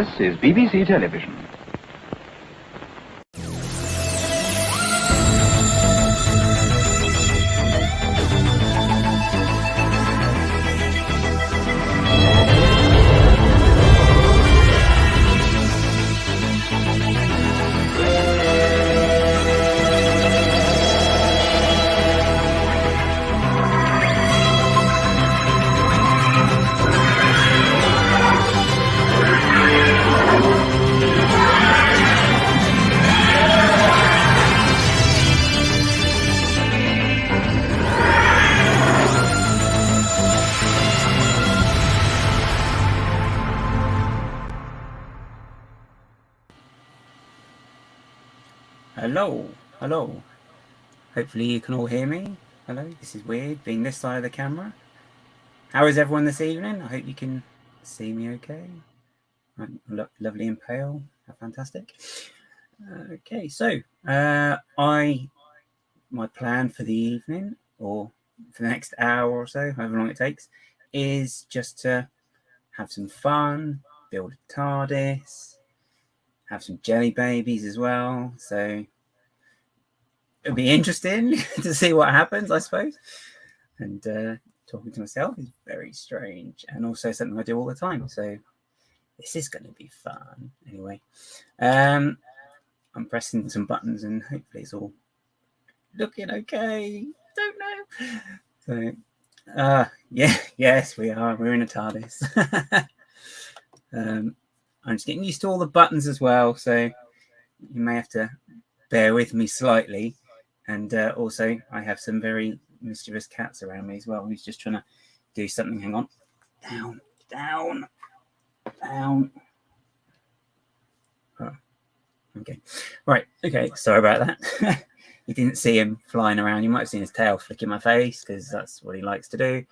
This is BBC Television. Hello. Hopefully you can all hear me. Hello, this is weird being this side of the camera. How is everyone this evening? I hope you can see me okay. I look lovely and pale. How fantastic. Okay, so my plan for the evening, or for the next hour or so, however long it takes, is just to have some fun, build a TARDIS, have some jelly babies as well. So it'll be interesting to see what happens, I suppose. And talking to myself is very strange, and also something I do all the time. So this is going to be fun. Anyway, I'm pressing some buttons, and hopefully it's all looking okay. Don't know. So, yes, we are. We're in a TARDIS. I'm just getting used to all the buttons as well, so you may have to bear with me slightly. And also, I have some very mischievous cats around me as well, who's just trying to do something. Hang on. Down. Oh, okay. Right. Okay. Sorry about that. You didn't see him flying around. You might have seen his tail flicking my face, because that's what he likes to do.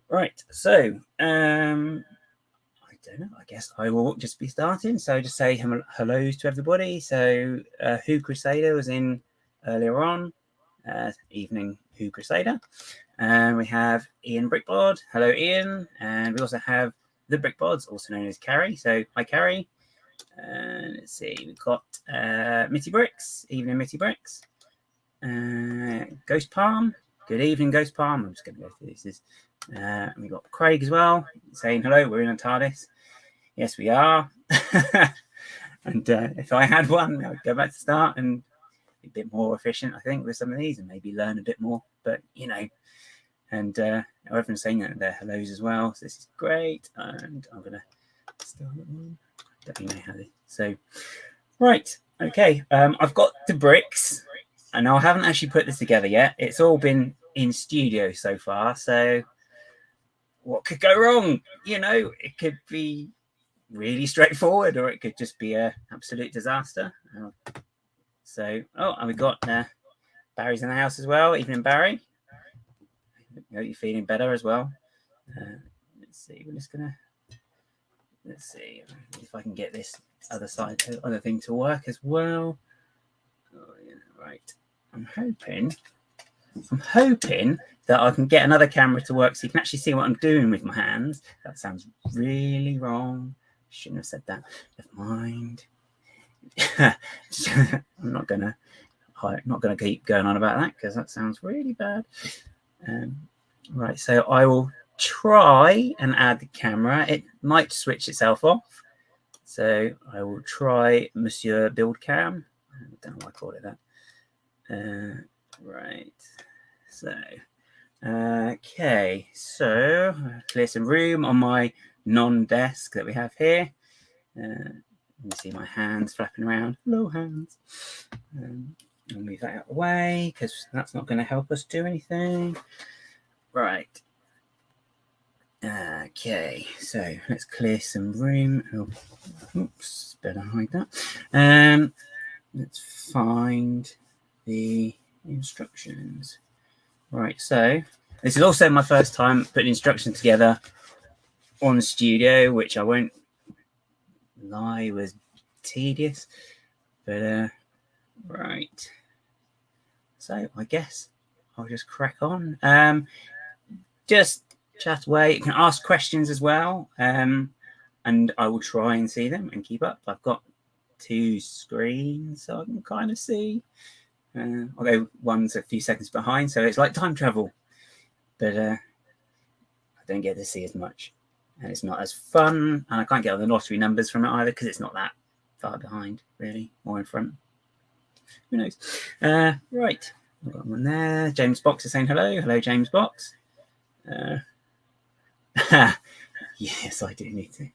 Right. So, I don't know. I guess I will just be starting. So just say hellos to everybody. So Who Crusader was in earlier on. Evening Who Crusader. And we have Ian Brickbod. Hello, Ian. And we also have the Brickbods, also known as Carrie. So hi, Carrie. Let's see. We've got Mitty Bricks. Evening, Mitty Bricks. Ghost Palm. Good evening, Ghost Palm. I'm just going to go through this. We've got Craig as well, saying hello. We're in a TARDIS. Yes, we are. And if I had one, I'd go back to start and be a bit more efficient, I think, with some of these, and maybe learn a bit more. But, you know, and everyone's saying that they're hellos as well. So this is great. And I'm going to start one. Don't really know how this. So, right. Okay. I've got the bricks, and I haven't actually put this together yet. It's all been in studio so far. So, what could go wrong? You know, it could be really straightforward, or it could just be an absolute disaster. And we've got Barry's in the house as well. Evening, Barry. I hope you're feeling better as well. Let's see. Let's see if I can get this other thing to work as well. Oh, yeah, right. I'm hoping that I can get another camera to work so you can actually see what I'm doing with my hands. That sounds really wrong. Shouldn't have said that. Never mind. I'm not gonna keep going on about that, because that sounds really bad. Right, so I will try and add the camera. It might switch itself off. So I will try Monsieur Build Cam. I don't know why I called it that. Right. So, okay. So clear some room on my non-desk that we have here. You see my hands flapping around. Hello, hands. I'll move that out of the way, because that's not going to help us do anything. Right. Okay. So let's clear some room. Oh, oops. Better hide that. Let's find the instructions. Right. So this is also my first time putting instructions together on studio, which I won't lie was tedious, but right. So I guess I'll just crack on. Just chat away. You can ask questions as well. and I will try and see them and keep up. I've got 2 screens, so I can kind of see. Although one's a few seconds behind, so it's like time travel. But I don't get to see as much, and it's not as fun, and I can't get all the lottery numbers from it either because it's not that far behind, really, or in front. Who knows? Right, I've got one there. James Box is saying hello. Hello, James Box. Yes, I do need to.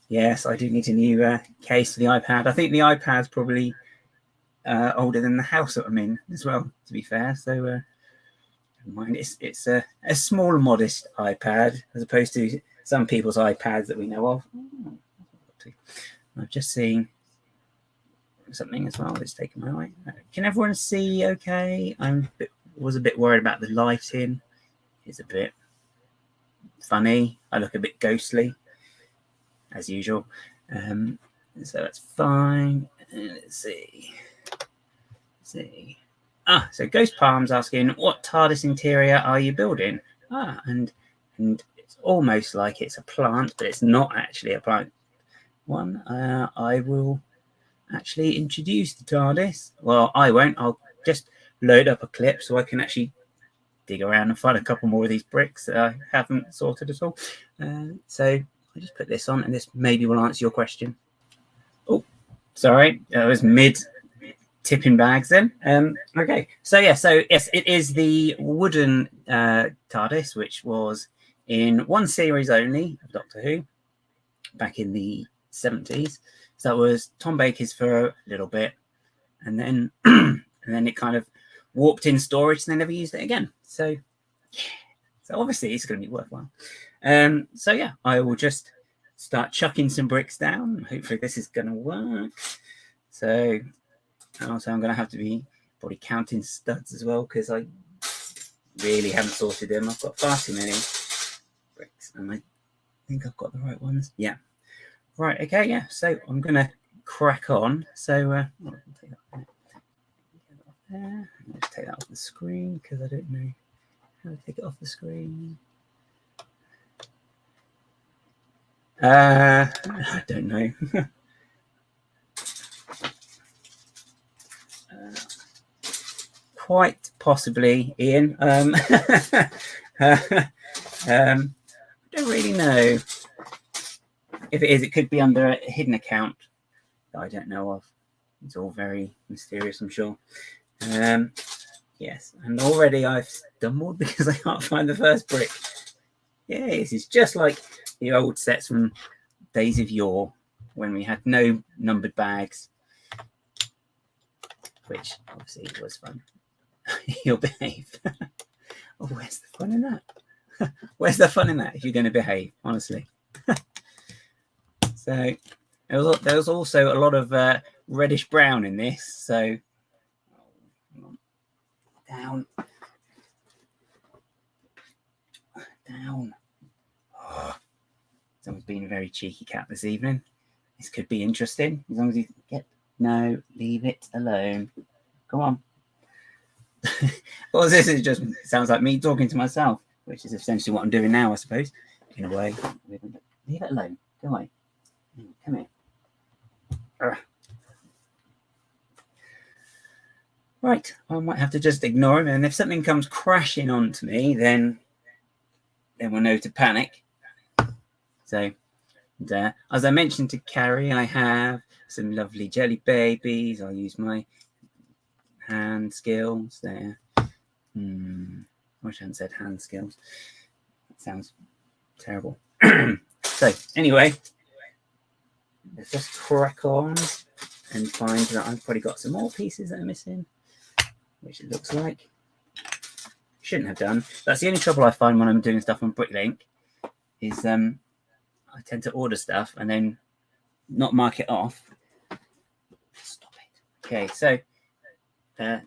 Yes, I do need a new case for the iPad. I think the iPad's probably older than the house that I'm in as well, to be fair. So never mind. It's a small, modest iPad as opposed to some people's iPads that we know of. I've just seen something as well that's taken my eye. Can everyone see okay? Was a bit worried about the lighting. It's a bit funny. I look a bit ghostly, as usual. So that's fine. Let's see. So Ghost Palm's asking, what TARDIS interior are you building? And it's almost like it's a plant, but it's not actually a plant one. I will actually introduce the TARDIS. Well, I won't. I'll just load up a clip so I can actually dig around and find a couple more of these bricks that I haven't sorted at all. So I'll just put this on, and this maybe will answer your question. Oh, sorry, that was mid tipping bags then. Okay, so yes, it is the wooden TARDIS, which was in one series only of Doctor Who back in the 70s. So that was Tom Baker's for a little bit, and then it kind of warped in storage, and they never used it again. So obviously it's going to be worthwhile. So yeah, I will just start chucking some bricks down. Hopefully this is going to work. So also I'm going to have to be probably counting studs as well because I really haven't sorted them. I've got far too many bricks, and I think I've got the right ones. Yeah. Right. Okay. Yeah. So I'm going to crack on. So I'll take that off there. I'll just take that off the screen because I don't know how to take it off the screen. I don't know. Quite possibly, Ian. I don't really know. If it is, it could be under a hidden account that I don't know of. It's all very mysterious, I'm sure. Yes, and already I've stumbled because I can't find the first brick. Yeah, this is just like the old sets from days of yore when we had no numbered bags, which obviously was fun. You'll behave. Oh, where's the fun in that? Where's the fun in that if you're going to behave, honestly? So there was also a lot of reddish brown in this. So down. Oh, someone's been a very cheeky cat this evening. This could be interesting as long as you get. No, leave it alone. Come on. Well, this is just sounds like me talking to myself, which is essentially what I'm doing now, I suppose. In a way, leave it alone. Go away. Come here. Right, I might have to just ignore him, and if something comes crashing onto me, then we'll know to panic. So, as I mentioned to Carrie, I have some lovely jelly babies. I'll use my hand skills there. I wish I hadn't said hand skills. That sounds terrible. So, anyway, let's just crack on and find that I've probably got some more pieces that are missing, which it looks like. Shouldn't have done. That's the only trouble I find when I'm doing stuff on Bricklink is I tend to order stuff and then not mark it off. Stop it. Okay, so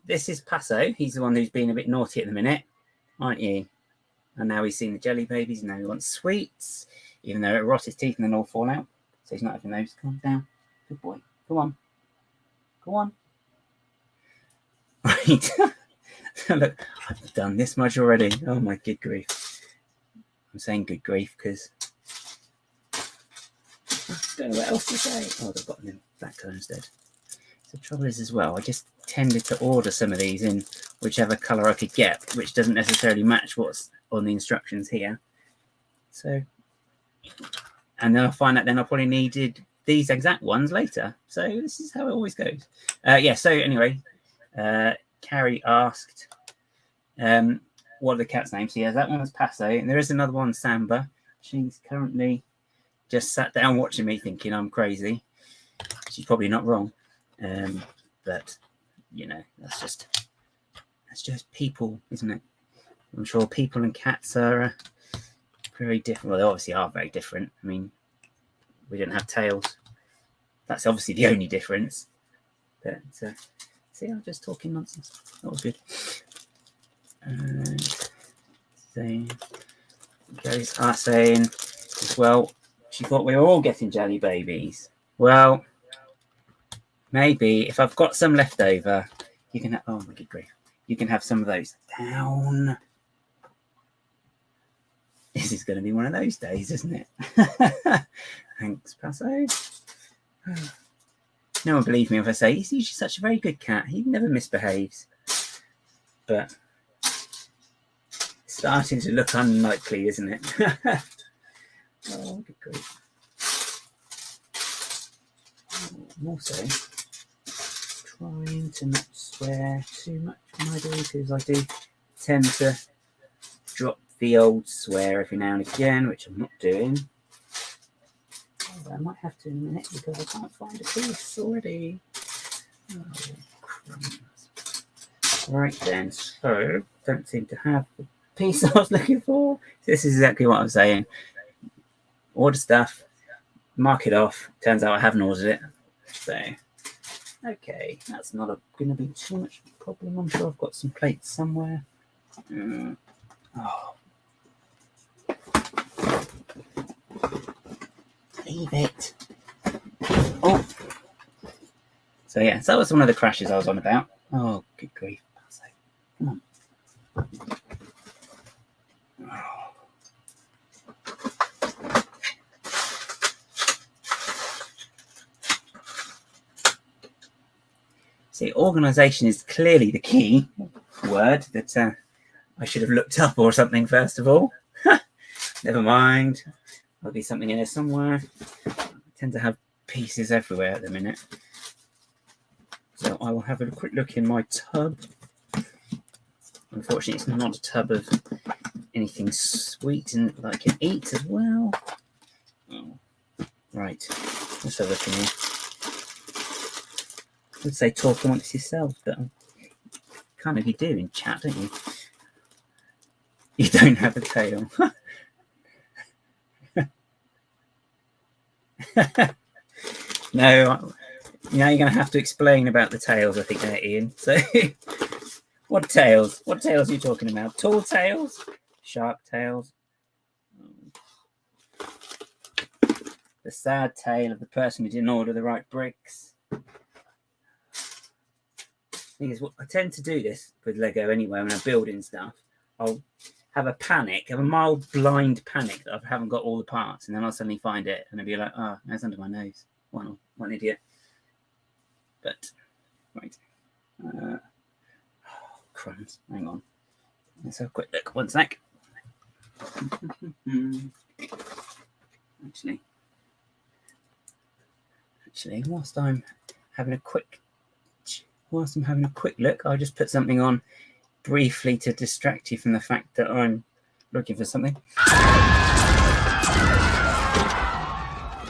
this is Passo. He's the one who's been a bit naughty at the minute, aren't you? And now he's seen the jelly babies, and now he wants sweets, even though it rot his teeth and then all fall out. So he's not having those. Come on down. Good boy. Go on. Go on. Right. Look, I've done this much already. Oh my good grief. I'm saying good grief because Don't know what else to say. Oh, they've got them in that colour instead. So the trouble is as well, I just tended to order some of these in whichever colour I could get, which doesn't necessarily match what's on the instructions here. So, and then I'll find out then I probably needed these exact ones later. So this is how it always goes. Yeah, so anyway, Carrie asked, what are the cat's names? So yeah, that one was Paso, and there is another one, Samba. She's currently just sat down watching me thinking I'm crazy. She's probably not wrong. But, you know, that's just people, isn't it? I'm sure people and cats are very different. Well, they obviously are very different. I mean, we don't have tails. That's obviously the only difference. But, see, I'm just talking nonsense. That was good. So, guys are saying as well, she thought we were all getting jelly babies. Well, maybe if I've got some left over, you can have, oh my good grief, you can have some of those. Down. This is going to be one of those days, isn't it? Thanks, Paso. No one believes me if I say he's usually such a very good cat. He never misbehaves. But it's starting to look unlikely, isn't it? Oh, good grief. I'm also trying to not swear too much when I do, because I do tend to drop the old swear every now and again, which I'm not doing. Oh, I might have to in a minute because I can't find a piece already. Oh, crumbs. Right then, so don't seem to have the piece I was looking for. This is exactly what I'm saying. Order stuff, mark it off. Turns out I haven't ordered it. So, okay, that's not going to be too much of a problem. I'm sure I've got some plates somewhere. Oh. Leave it. Oh. So, yeah, so that was one of the crashes I was on about. Oh, good grief. Come on. Oh. See, organisation is clearly the key word that I should have looked up or something first of all. Never mind. There'll be something in there somewhere. I tend to have pieces everywhere at the minute. So I will have a quick look in my tub. Unfortunately, it's not a tub of anything sweet and that I can eat as well. Oh. Right, let's have a look in here. I would say talk amongst yourself, but kind of you do in chat, don't you? You don't have a tail. No, now you're going to have to explain about the tails, I think, there, Ian. So, what tails? What tails are you talking about? Tall tails? Sharp tails? The sad tale of the person who didn't order the right bricks. Thing is, I tend to do this with Lego anyway when I'm building stuff. I'll have a panic, have a mild blind panic that I haven't got all the parts, and then I'll suddenly find it, and I'll be like, oh, that's under my nose. What an idiot. But, right. Oh, crumbs. Hang on. Let's have a quick look. One sec. Actually, whilst I'm having a quick look, I'll just put something on briefly to distract you from the fact that I'm looking for something.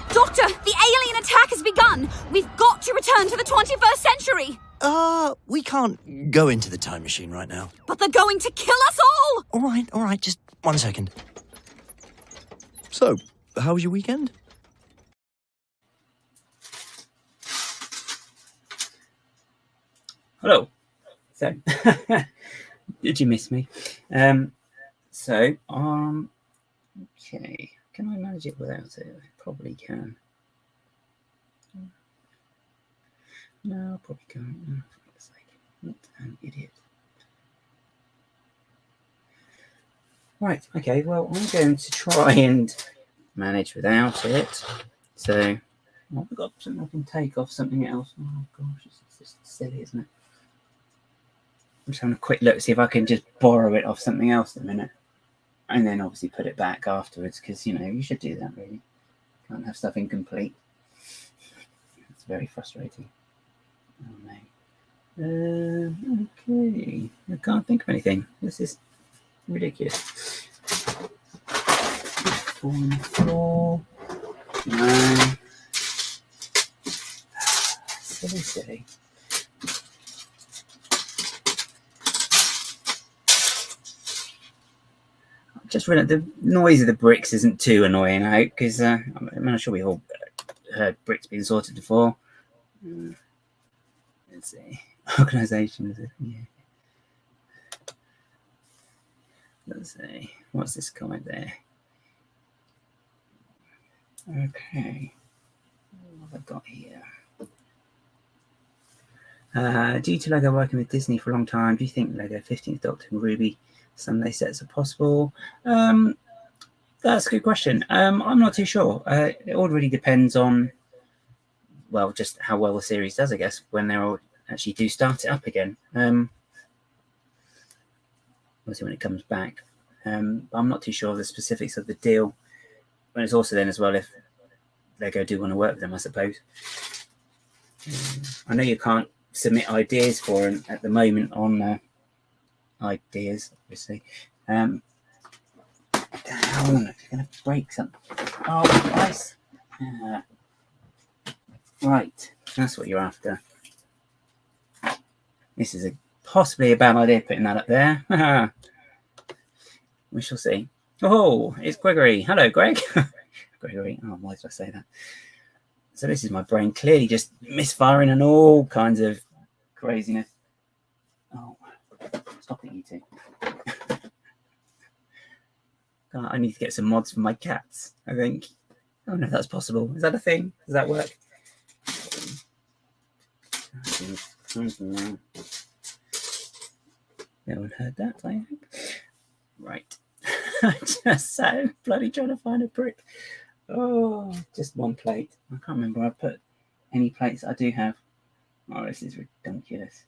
Doctor, the alien attack has begun. We've got to return to the 21st century. We can't go into the time machine right now. But they're going to kill us all. All right, just 1 second. So, how was your weekend? Hello. So, did you miss me? Okay. Can I manage it without it? I probably can. No, I probably can't. Oh, for God's sake. What an idiot. Right, okay, well, I'm going to try and manage without it. So, Oh, I've got something I can take off something else. Oh gosh, it's just silly, isn't it? I'm just having a quick look, see if I can just borrow it off something else in a minute. And then obviously put it back afterwards, because, you know, you should do that, really. Can't have stuff incomplete. It's very frustrating. Oh, no. Okay. I can't think of anything. This is ridiculous. Fall on the floor. No. Silly. Just realized the noise of the bricks isn't too annoying, I hope, because I'm sure we've all heard bricks being sorted before. Let's see. Organisations. Yeah. Let's see. What's this comment there? Okay. What have I got here? Due to LEGO working with Disney for a long time, do you think LEGO 15th Doctor and Ruby Sunday sets are possible? That's a good question. I'm not too sure. It all really depends on, well, just how well the series does, I guess, when they all actually do start it up again. We'll see when it comes back. I'm not too sure of the specifics of the deal. But it's also then as well if LEGO do want to work with them, I suppose. I know you can't submit ideas for them at the moment on ideas, obviously. Down, if you're going to break something. Oh, nice. Right, that's what you're after. This is possibly a bad idea putting that up there. We shall see. Oh, it's Gregory. Hello, Greg. Gregory. Oh, why did I say that? So this is my brain clearly just misfiring and all kinds of craziness. Oh, stop it, you two. I need to get some mods for my cats, I think. I don't know if that's possible. Is that a thing? Does that work? No one heard that, I hope. Right. I just sat bloody trying to find a brick. Oh, just one plate. I can't remember I put any plates I do have. Oh, this is ridiculous.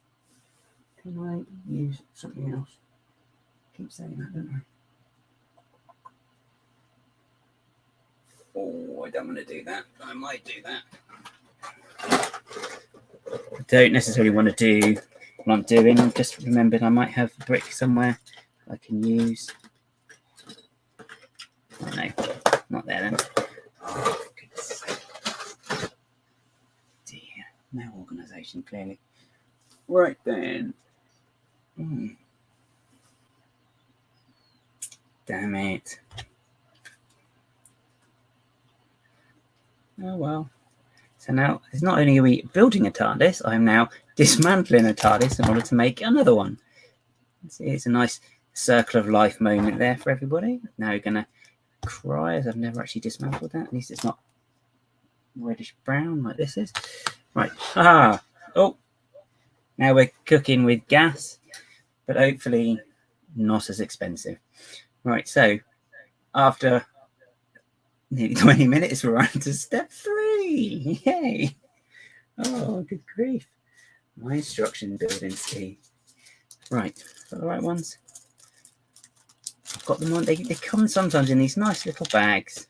Can I use something else? I keep saying that, don't I? Oh, I don't want to do that. I might do that. I don't necessarily want to do what I'm doing. I've just remembered I might have a brick somewhere I can use. Oh no, not there then. Oh, for goodness sake. Dear, no organisation, clearly. Right then. Damn it. Oh well. So now, it's not only are we building a TARDIS, I'm now dismantling a TARDIS in order to make another one. See, it's a nice circle of life moment there for everybody. Now we're going to cry as I've never actually dismantled that. At least it's not reddish brown like this is. Right. Oh, now we're cooking with gas, but hopefully not as expensive. Right, so after nearly 20 minutes, we're on to step 3. Yay! Oh, good grief. My instruction building scheme. Right, got the right ones. I've got them on. They come sometimes in these nice little bags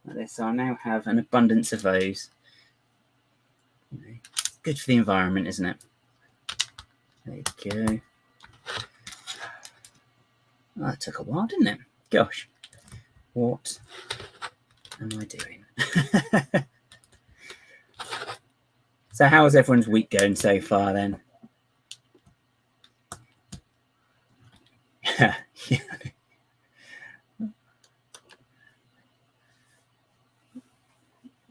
like this. So I now have an abundance of those. Good for the environment, isn't it? There you go. Oh, that took a while, didn't it? Gosh. What am I doing? So how is everyone's week going so far then? Yeah.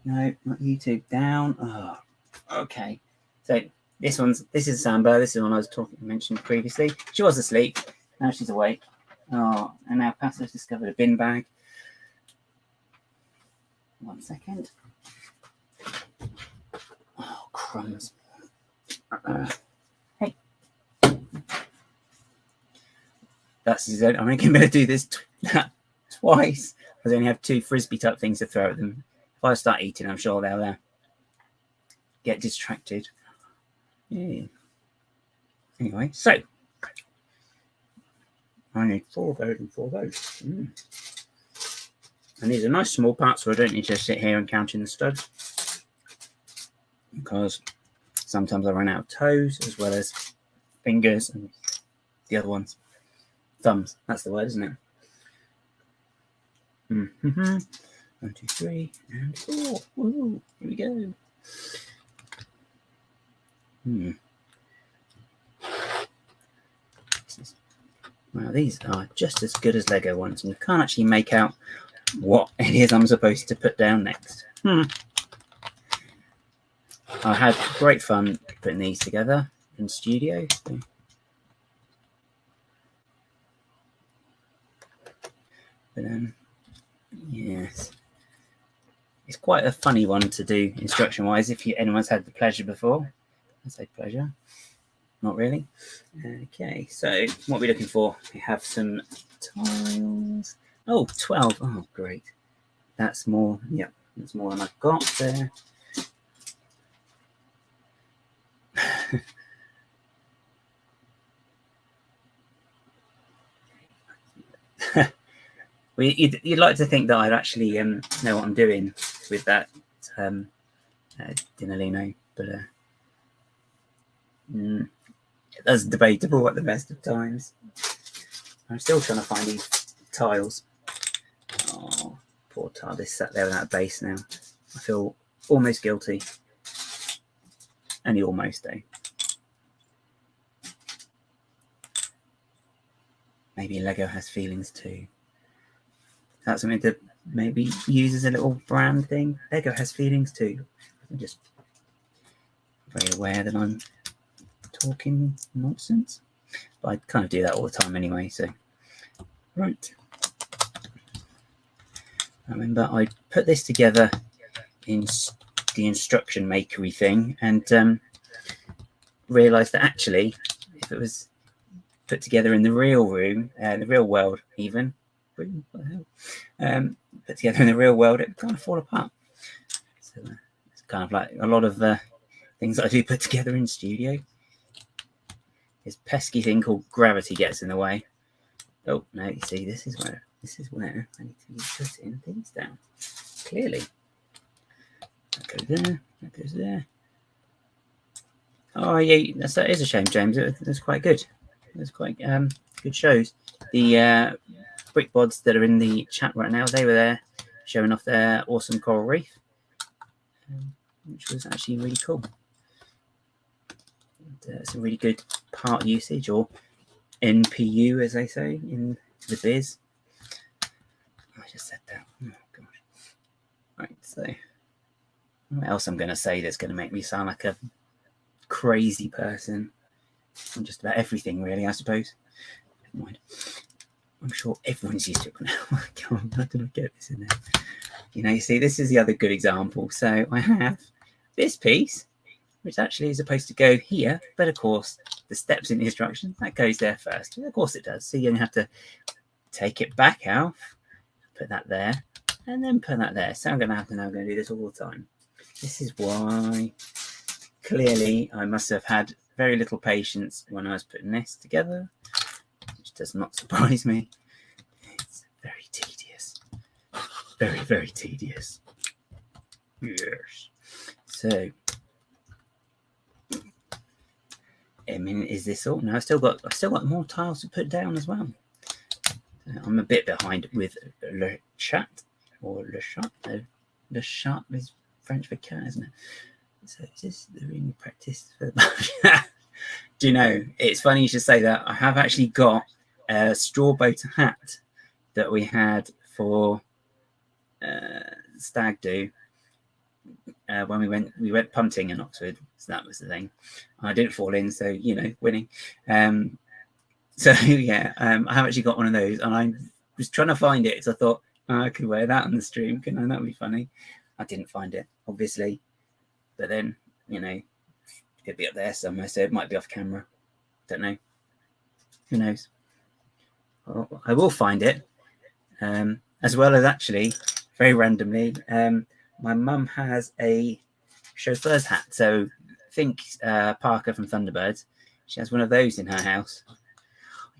No, not YouTube. Down. Oh, okay. So this is Samba. This is one I was mentioned previously. She was asleep. Now she's awake. Oh, and now Pastor's discovered a bin bag. 1 second. Oh, crumbs. Hey. That's I'm only going to do this twice. I only have 2 frisbee type things to throw at them. If I start eating, I'm sure they'll get distracted. Yeah. Anyway, so I need 4 of those and 4 of those. And these are nice small parts, so I don't need to sit here and counting the studs, because sometimes I run out of toes as well as fingers and the other ones. Thumbs, that's the word, isn't it? 1, 2, 3, and 4. Woo, here we go. Well, these are just as good as Lego ones, and you can't actually make out what it is I'm supposed to put down next. I had great fun putting these together in studio. So. But yes, it's quite a funny one to do instruction-wise. If anyone's had the pleasure before, I say pleasure, not really. Okay, so what are we looking for? We have some tiles. Oh, 12. Oh, great. That's more. Yep, that's more than I've got there. Well, you'd like to think that I'd actually know what I'm doing with that Dinalino, but that's debatable at the best of times. I'm still trying to find these tiles. Oh, poor TARDIS sat there without a base now. I feel almost guilty. Only almost, though. Maybe Lego has feelings too. That's something to maybe use as a little brand thing. Lego has feelings too. I'm just very aware that I'm talking nonsense. But I kind of do that all the time anyway, so. Right. I remember I put this together in the instruction makery thing and realised that actually, if it was put together in the real room, the real world even, what the hell? Put together in the real world, it would kind of fall apart. So it's kind of like a lot of things that I do put together in studio. This pesky thing called gravity gets in the way. Oh no, you see, this is where I need to be putting things down. Clearly. That goes there, that goes there. Oh yeah, that is a shame, James. That's quite good. That's quite good shows. The brick bods that are in the chat right now, they were there showing off their awesome coral reef, which was actually really cool. And, some really good part usage, or NPU as they say in the biz. I just said that. Oh gosh. Right, so what else I'm going to say that's going to make me sound like a crazy person on just about everything, really, I suppose. Never mind. I'm sure everyone's used to it now. How did I get this in there? You know, you see, this is the other good example. So I have this piece, which actually is supposed to go here, but of course, the steps in the instructions, that goes there first. Of course it does. So you have to take it back out, put that there, and then put that there. So I'm going to have to now go and do this all the time. This is why, clearly, I must have had very little patience when I was putting this together, which does not surprise me. It's very tedious. Very, very tedious. Yes. So, I mean, is this all? No, I've still got more tiles to put down as well. I'm a bit behind with Le Chat or Le Chat. Le Chat is French for cat, isn't it? So is this the ring practice for the Do you know, it's funny you should say that. I have actually got a straw boat hat that we had for stag do when we went punting in Oxford. So that was the thing. I didn't fall in, so you know, winning. So yeah, I have actually got one of those, and I was trying to find it. So I thought, oh, I could wear that on the stream, couldn't I? That would be funny. I didn't find it, obviously, but then you know, it'd be up there somewhere, so it might be off camera. Don't know. Who knows? Well, I will find it, as well as actually, very randomly, my mum has a chauffeur's hat. So think Parker from Thunderbirds. She has one of those in her house. I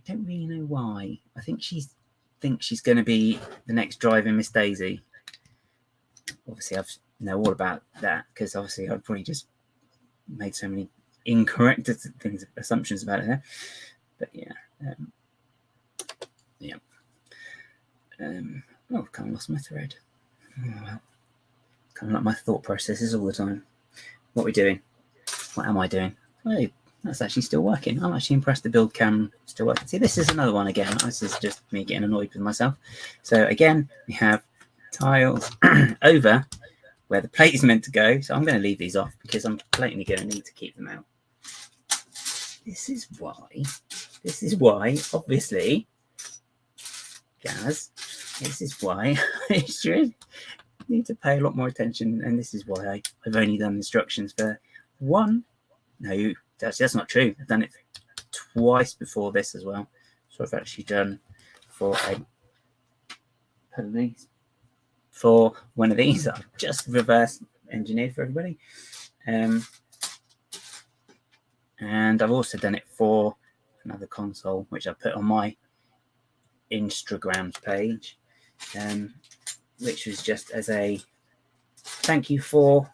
don't really know why. I think she thinks she's going to be the next driving Miss Daisy. Obviously, I know all about that because obviously I've probably just made so many incorrect assumptions about her. But yeah. I've kind of lost my thread. Oh, well. Kind of like my thought processes all the time. What are we doing? What am I doing? Oh, that's actually still working. I'm actually impressed the build cam still working. See, this is another one again. This is just me getting annoyed with myself. So again, we have tiles over where the plate is meant to go. So I'm going to leave these off because I'm blatantly going to need to keep them out. This is why, obviously, Gaz, this is why I should need to pay a lot more attention, and this is why I've only done instructions for one. No, that's not true. I've done it twice before this as well. So I've actually done for one of these. I've just reverse engineered for everybody, and I've also done it for another console, which I put on my Instagrams page, which was just as a thank you for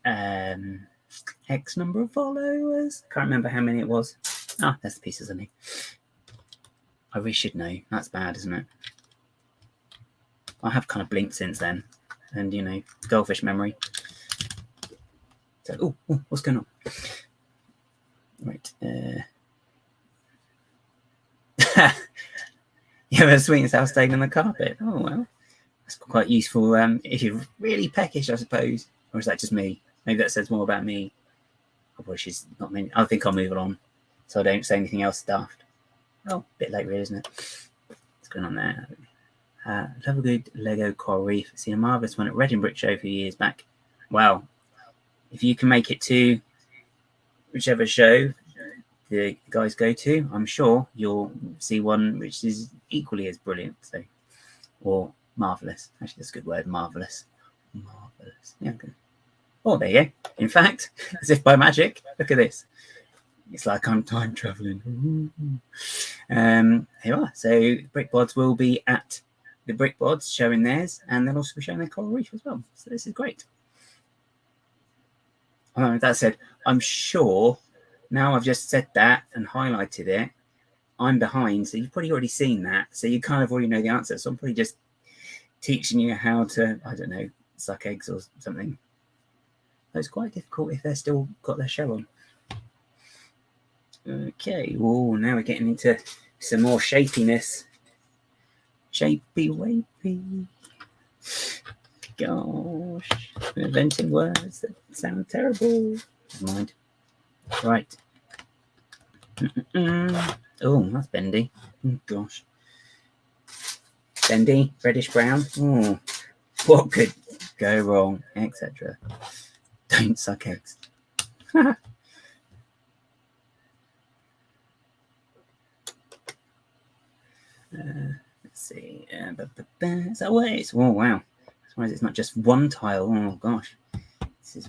X number of followers. Can't remember how many it was. Ah, that's the pieces of me. I really should know. That's bad, isn't it? I have kind of blinked since then, and you know, goldfish memory. So, oh, what's going on? Right. You have a sweet and sour stain on the carpet. Oh well, that's quite useful. If you're really peckish, I suppose, or is that just me? Maybe that says more about me. Probably she's not me. I think I'll move it on, so I don't say anything else daft. Oh, a bit late, really, isn't it? What's going on there? Love a good Lego coral reef. Seen a marvellous one at Reading Brick Show a few years back. Wow, if you can make it to whichever show the guys go to, I'm sure you'll see one which is equally as brilliant. So, or marvellous. Actually, that's a good word. Marvellous. Yeah, good. Oh, there you go. In fact, as if by magic, look at this. It's like I'm time traveling. Here you are. So Brickbods will be at the Brickbods showing theirs, and they'll also be showing their coral reef as well. So this is great. That said, I'm sure now I've just said that and highlighted it, I'm behind. So you've probably already seen that. So you kind of already know the answer. So I'm probably just teaching you how to, I don't know, suck eggs or something. It's quite difficult if they're still got their shell on. Okay, oh, now we're getting into some more shapiness. Shapey wapey. Gosh, we're inventing words that sound terrible. Never mind. Right. Oh, that's bendy. Oh, gosh. Bendy, reddish brown. Oh, what could go wrong, etc. Don't suck eggs. Let's see. Is that what it is? Oh, wow. Why is it not just one tile? Oh, gosh. This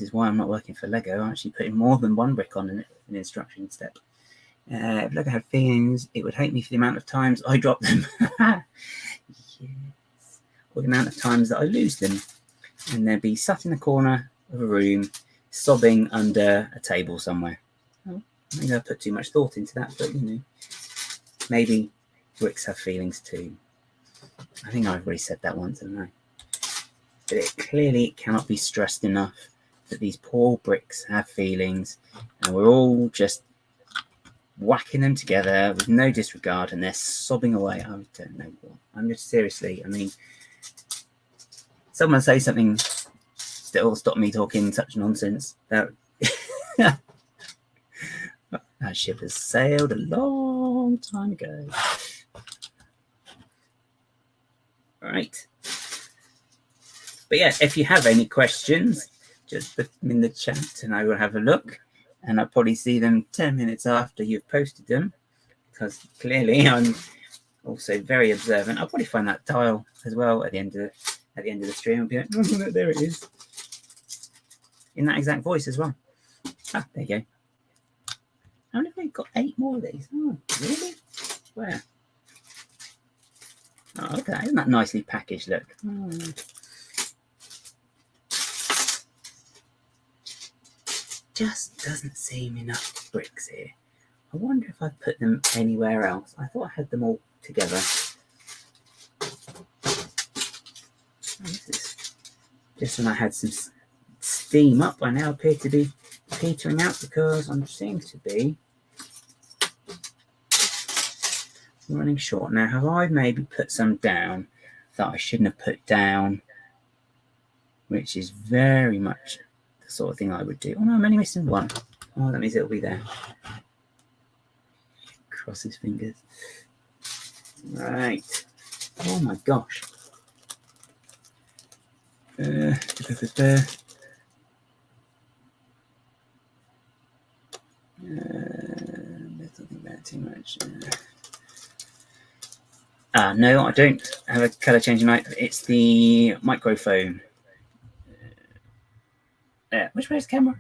is why I'm not working for Lego. I'm actually putting more than one brick on an instruction step. If Lego had feelings, it would hate me for the amount of times I drop them. Yes. Or the amount of times that I lose them. And they'd be sat in the corner of a room, sobbing under a table somewhere. Well, maybe I put too much thought into that, but you know, maybe bricks have feelings too. I think I've already said that once, haven't I? But it clearly cannot be stressed enough that these poor bricks have feelings, and we're all just whacking them together with no disregard, and they're sobbing away. I don't know what. I'm just seriously, I mean, someone say something that will stop me talking such nonsense. That ship has sailed a long time ago. Right. But yeah, if you have any questions, just put them in the chat and I will have a look. And I'll probably see them 10 minutes after you've posted them, because clearly I'm also very observant. I'll probably find that tile as well at the end of the stream. I'll be like, oh, there it is. in that exact voice as well. Ah, there you go. How many have we got? 8 more of these. Oh, really? Where? Oh, look at that. Isn't that nicely packaged? Look. Oh. Just doesn't seem enough bricks here. I wonder if I put them anywhere else. I thought I had them all together. This is just when I had some steam up. I now appear to be petering out because I seem to be running short. Now, have I maybe put some down that I shouldn't have put down, which is very much the sort of thing I would do? Oh no, I'm only missing one. Oh, that means it'll be there. Cross his fingers. Right. Oh my gosh. There's nothing about too much. No, I don't have a colour changing light. It's the microphone. Which way is the camera?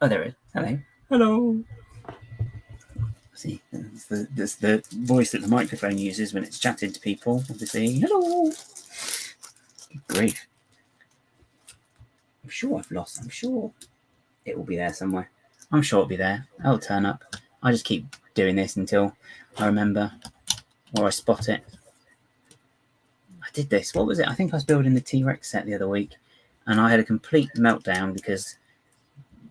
Oh, there it is. Hello. Hello. See, it's the voice that the microphone uses when it's chatting to people. Obviously, hello. Good grief. I'm sure I've lost. I'm sure it will be there somewhere. I'm sure it'll be there. It'll turn up. I just keep doing this until I remember or I spot it. I did this. What was it? I think I was building the T-Rex set the other week, and I had a complete meltdown because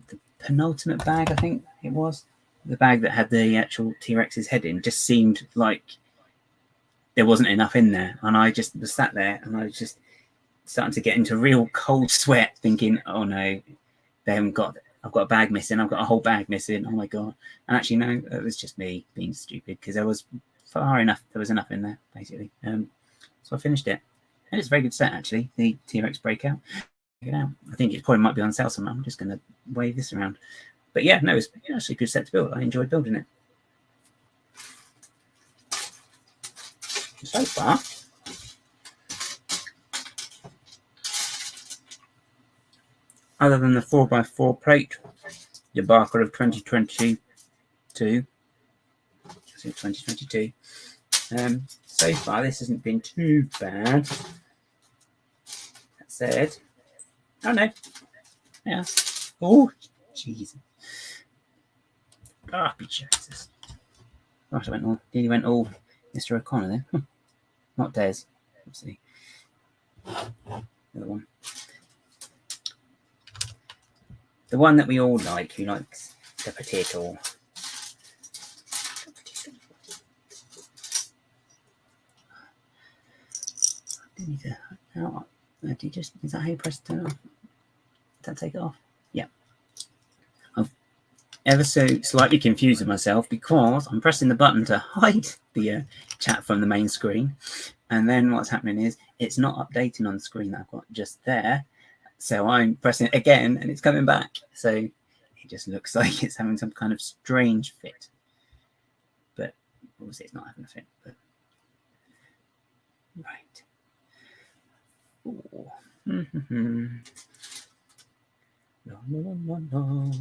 the penultimate bag, I think it was, the bag that had the actual T-Rex's head in, just seemed like there wasn't enough in there. And I just was sat there and I was just starting to get into real cold sweat thinking, oh no, they haven't got, I've got a bag missing. I've got a whole bag missing. Oh my God. And actually, no, it was just me being stupid because there was enough in there, basically. So I finished it. And it's a very good set, actually, the T-Rex Breakout. Check it out. I think it probably might be on sale somewhere. I'm just going to wave this around. But yeah, no, it's actually a good set to build. I enjoyed building it. So far, other than the 4x4 plate, the barcode of 2022, so far this hasn't been too bad. That said, oh no, yeah, oh Jesus, oh Jesus, gosh, I nearly went all Mr. O'Connor there. Not Des. Let's see. The other one. The one that we all like, who likes the potato. Do you just, is that how you press turn off? Did that take it off? Yeah. I've ever so slightly confused myself because I'm pressing the button to hide the chat from the main screen. And then what's happening is it's not updating on the screen that I've got just there. So I'm pressing it again and it's coming back. So it just looks like it's having some kind of strange fit. But obviously it's not having a fit. But right. La, la, la, la.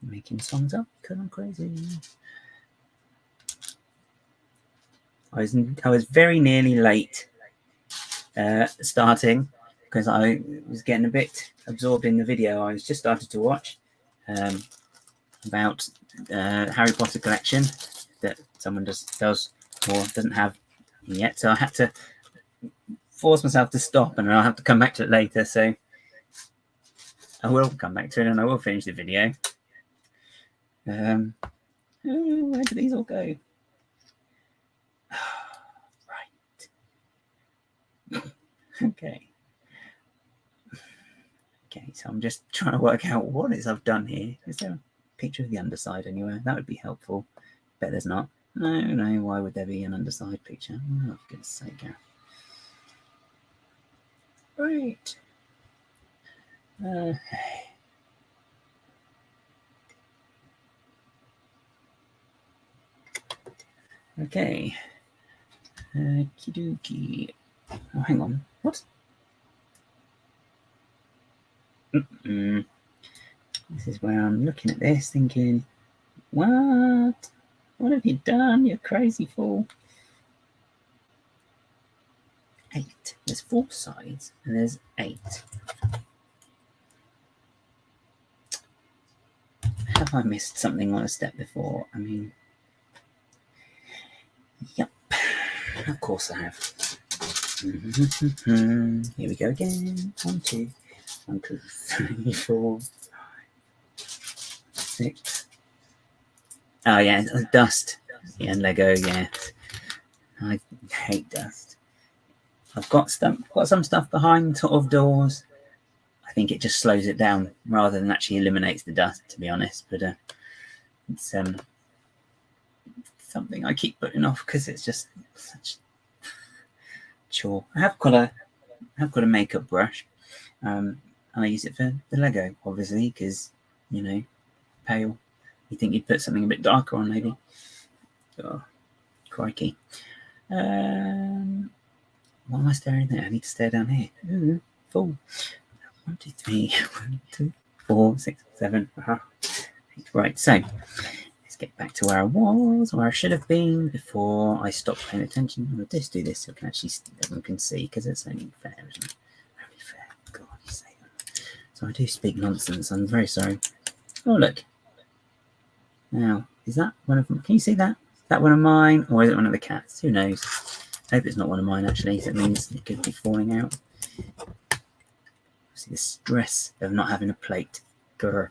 Making songs up because I'm crazy. I was very nearly late starting because I was getting a bit absorbed in the video I was just started to watch about Harry Potter collection that someone does or doesn't have yet. So I had to force myself to stop and I'll have to come back to it later. So I will come back to it and I will finish the video. Where do these all go? Right. Okay. Okay, so I'm just trying to work out what it is I've done here. Is there a picture of the underside anywhere? That would be helpful. Bet there's not. No, why would there be an underside picture? Oh, for goodness sake. Right. Okay. Kidoki. Oh, hang on. What? This is where I'm looking at this thinking, what? What have you done, you crazy fool? 8. There's 4 sides and there's 8. Have I missed something on a step before? I mean, yep, of course I have. Here we go again. 1, 2, 1, 2, 3, 4, 5, 6. Oh yeah, dust. Yeah, Lego. Yeah, I hate dust. I've got some stuff behind sort of doors. I think it just slows it down rather than actually eliminates the dust, to be honest. But it's something I keep putting off because it's just such chore. I have got a makeup brush. And I use it for the Lego, obviously, because pale. You think you'd put something a bit darker on, maybe? Oh, crikey! Why am I staring there? I need to stare down here. Ooh, 4. 1, 2, 3. 1, 2, 4, 6, 7. Right, so let's get back to where I was, where I should have been before I stopped paying attention. I'll just do this so everyone can see, because it's only fair, isn't it? Only fair. God, you say that. So I do speak nonsense. I'm very sorry. Oh, look. Now, is that one of them? Can you see that? Is that one of mine, or is it one of the cats? Who knows? I hope it's not one of mine, actually. So it means it could be falling out. See the stress of not having a plate. Grr.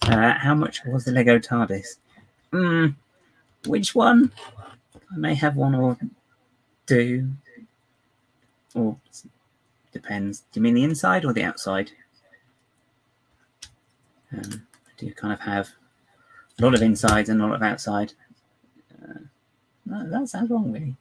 How much was the Lego TARDIS? Which one? I may have one or 2. Or depends. Do you mean the inside or the outside? I do kind of have a lot of insides and a lot of outside. No, that sounds wrong, really.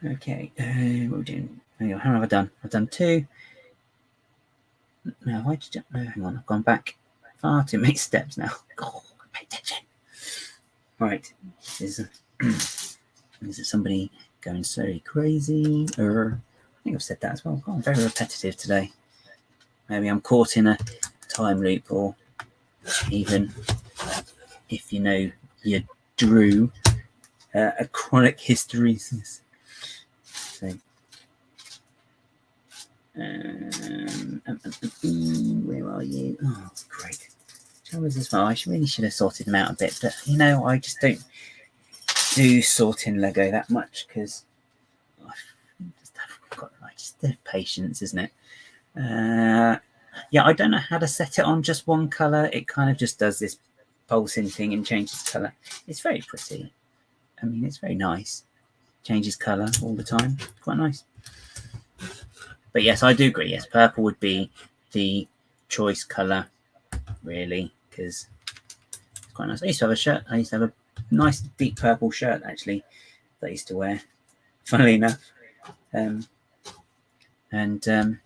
Okay, what are we doing? Hang on, how have I done? I've done 2. No, hang on, I've gone back far too many steps now. Oh, pay attention. Right, this is somebody going so crazy. I think I've said that as well. Oh, I'm very repetitive today. Maybe I'm caught in a time loop, or even if you drew a chronic hysteresis. So, where are you? Oh, great. Troubles as well. I really should have sorted them out a bit, but I just don't do sorting Lego that much because I just have patience, isn't it? Yeah, I don't know how to set it on just one color. It kind of just does this pulsing thing and changes color. It's very pretty. I mean, it's very nice. Changes color all the time. Quite nice. But yes, I do agree. Yes, purple would be the choice color, really, because it's quite nice. I used to have a shirt. I used to have a nice deep purple shirt, actually, that I used to wear, funnily enough. And I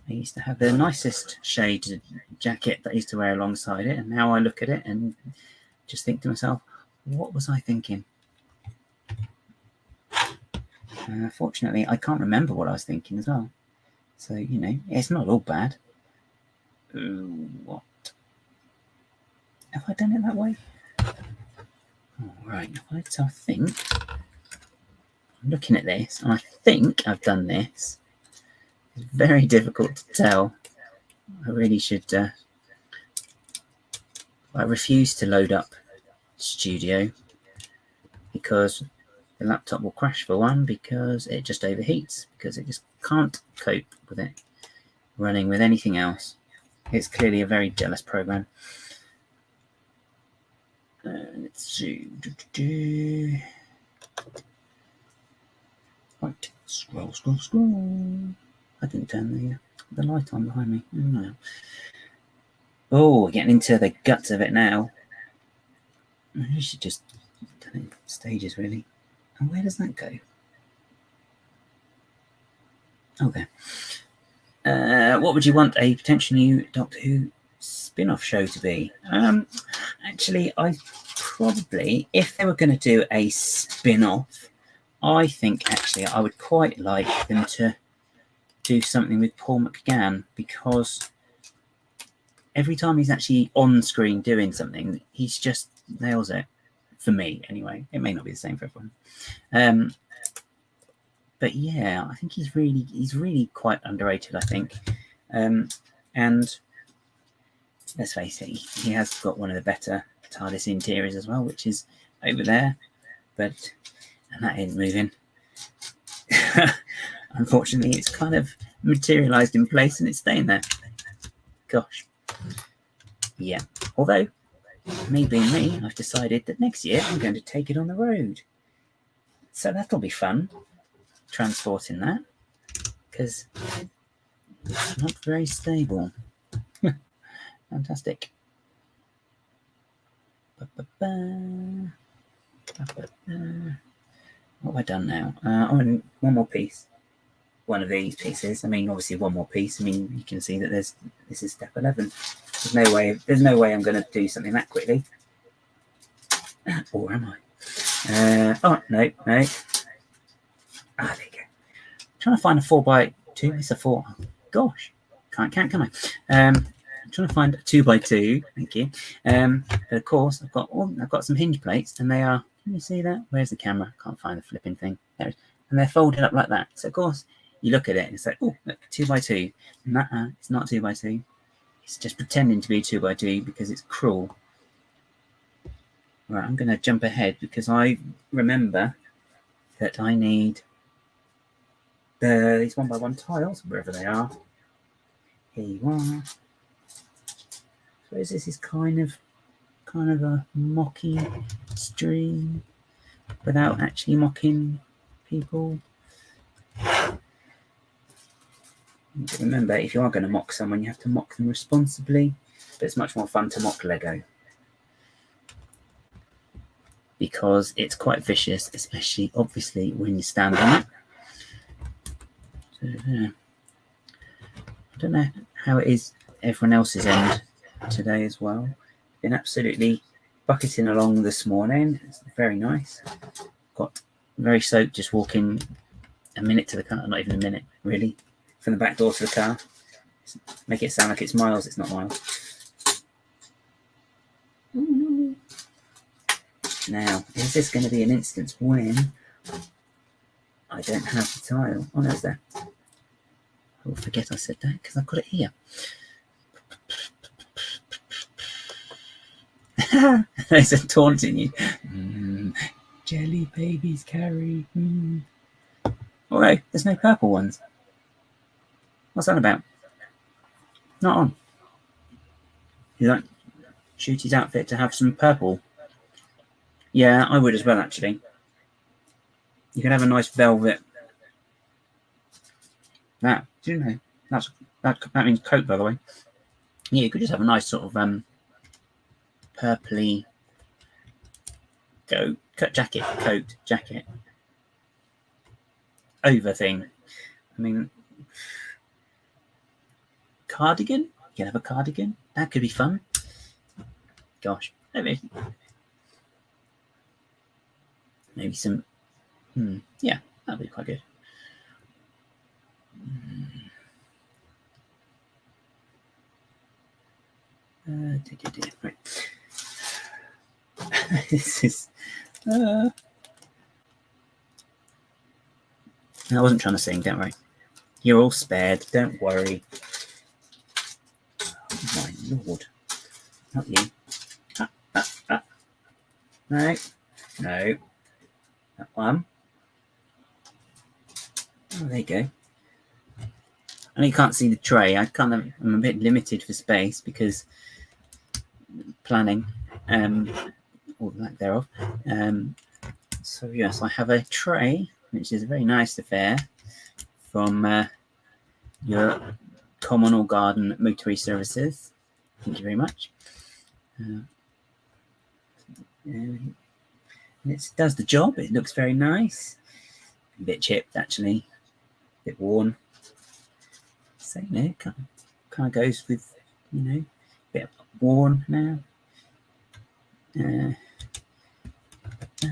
used to have the nicest shaded jacket that I used to wear alongside it. And now I look at it and just think to myself, what was I thinking? Fortunately, I can't remember what I was thinking as well. So, it's not all bad. What? Have I done it that way? All right. So I think I'm looking at this, and I think I've done this. It's very difficult to tell. I really should. I refuse to load up Studio because the laptop will crash, for one, because it just overheats, because it just can't cope with it running with anything else. It's clearly a very jealous program. Let's see. Right, scroll. I didn't turn the light on behind me. No. Oh, we're getting into the guts of it now. I should just done it in stages, really. And where does that go? Oh, there. What would you want a potential new Doctor Who spin-off show to be? Actually, I probably, if they were going to do a spin-off, I think actually I would quite like them to do something with Paul McGann, because every time he's actually on screen doing something, he's just nails it. For me, anyway. It may not be the same for everyone. But yeah, I think he's really quite underrated, I think. And let's face it, he has got one of the better TARDIS interiors as well, which is over there. And that ain't moving. Unfortunately, it's kind of materialized in place and it's staying there. Gosh. Yeah. Although, me being me, I've decided that next year I'm going to take it on the road. So that'll be fun, transporting that, because it's not very stable. Fantastic. What have I done now? One more piece. One of these pieces. I mean, obviously one more piece. I mean, you can see that this is step 11. There's no way I'm going to do something that quickly. Or am I? Oh, no. There you go. I'm trying to find a 4x2. It's a 4. Oh, gosh. Can't, can I? I'm trying to find a 2x2. Thank you. But of course, I've got some hinge plates, and they are. Can you see that? Where's the camera? Can't find the flipping thing. There it is. And they're folded up like that. So of course, you look at it and it's like, oh, look, 2x2. And it's not 2x2. It's just pretending to be 2x2 because it's cruel. Right, I'm going to jump ahead because I remember that I need these 1x1 tiles, wherever they are. Here you are. So this is kind of a mocky stream without actually mocking people. Remember, if you are going to mock someone, you have to mock them responsibly. But it's much more fun to mock Lego, because it's quite vicious, especially obviously when you stand on it. So, I don't know how it is everyone else's end today as well. Been absolutely bucketing along this morning. It's very nice. Got very soaked just walking a minute to the car. Not even a minute, really. From the back door to the car. Make it sound like it's miles. It's not miles. Now, is this going to be an instance when I don't have the tile? Oh, no, it's there. Oh, forget I said that because I've got it here. It's a taunting you. Jelly babies carry. Oh, no, there's no purple ones. What's that about? Not on. You don't shoot his outfit to have some purple? Yeah, I would as well, actually. You can have a nice velvet. That, do you know? That means coat, by the way. Yeah, you could just have a nice sort of purpley coat jacket over thing. I mean, cardigan. You can have a cardigan. That could be fun. Gosh, maybe some. Yeah, that'd be quite good. Right. This is. I wasn't trying to sing, don't worry. You're all spared, don't worry. Oh my lord. Not you. No. That one. Oh, there you go. I know you can't see the tray. I'm a bit limited for space because planning, or lack thereof. So yes, I have a tray, which is a very nice affair from your common or garden motory services. Thank you very much. It does the job. It looks very nice. A bit chipped, actually. A bit worn. So, kind of goes with, a bit worn now. I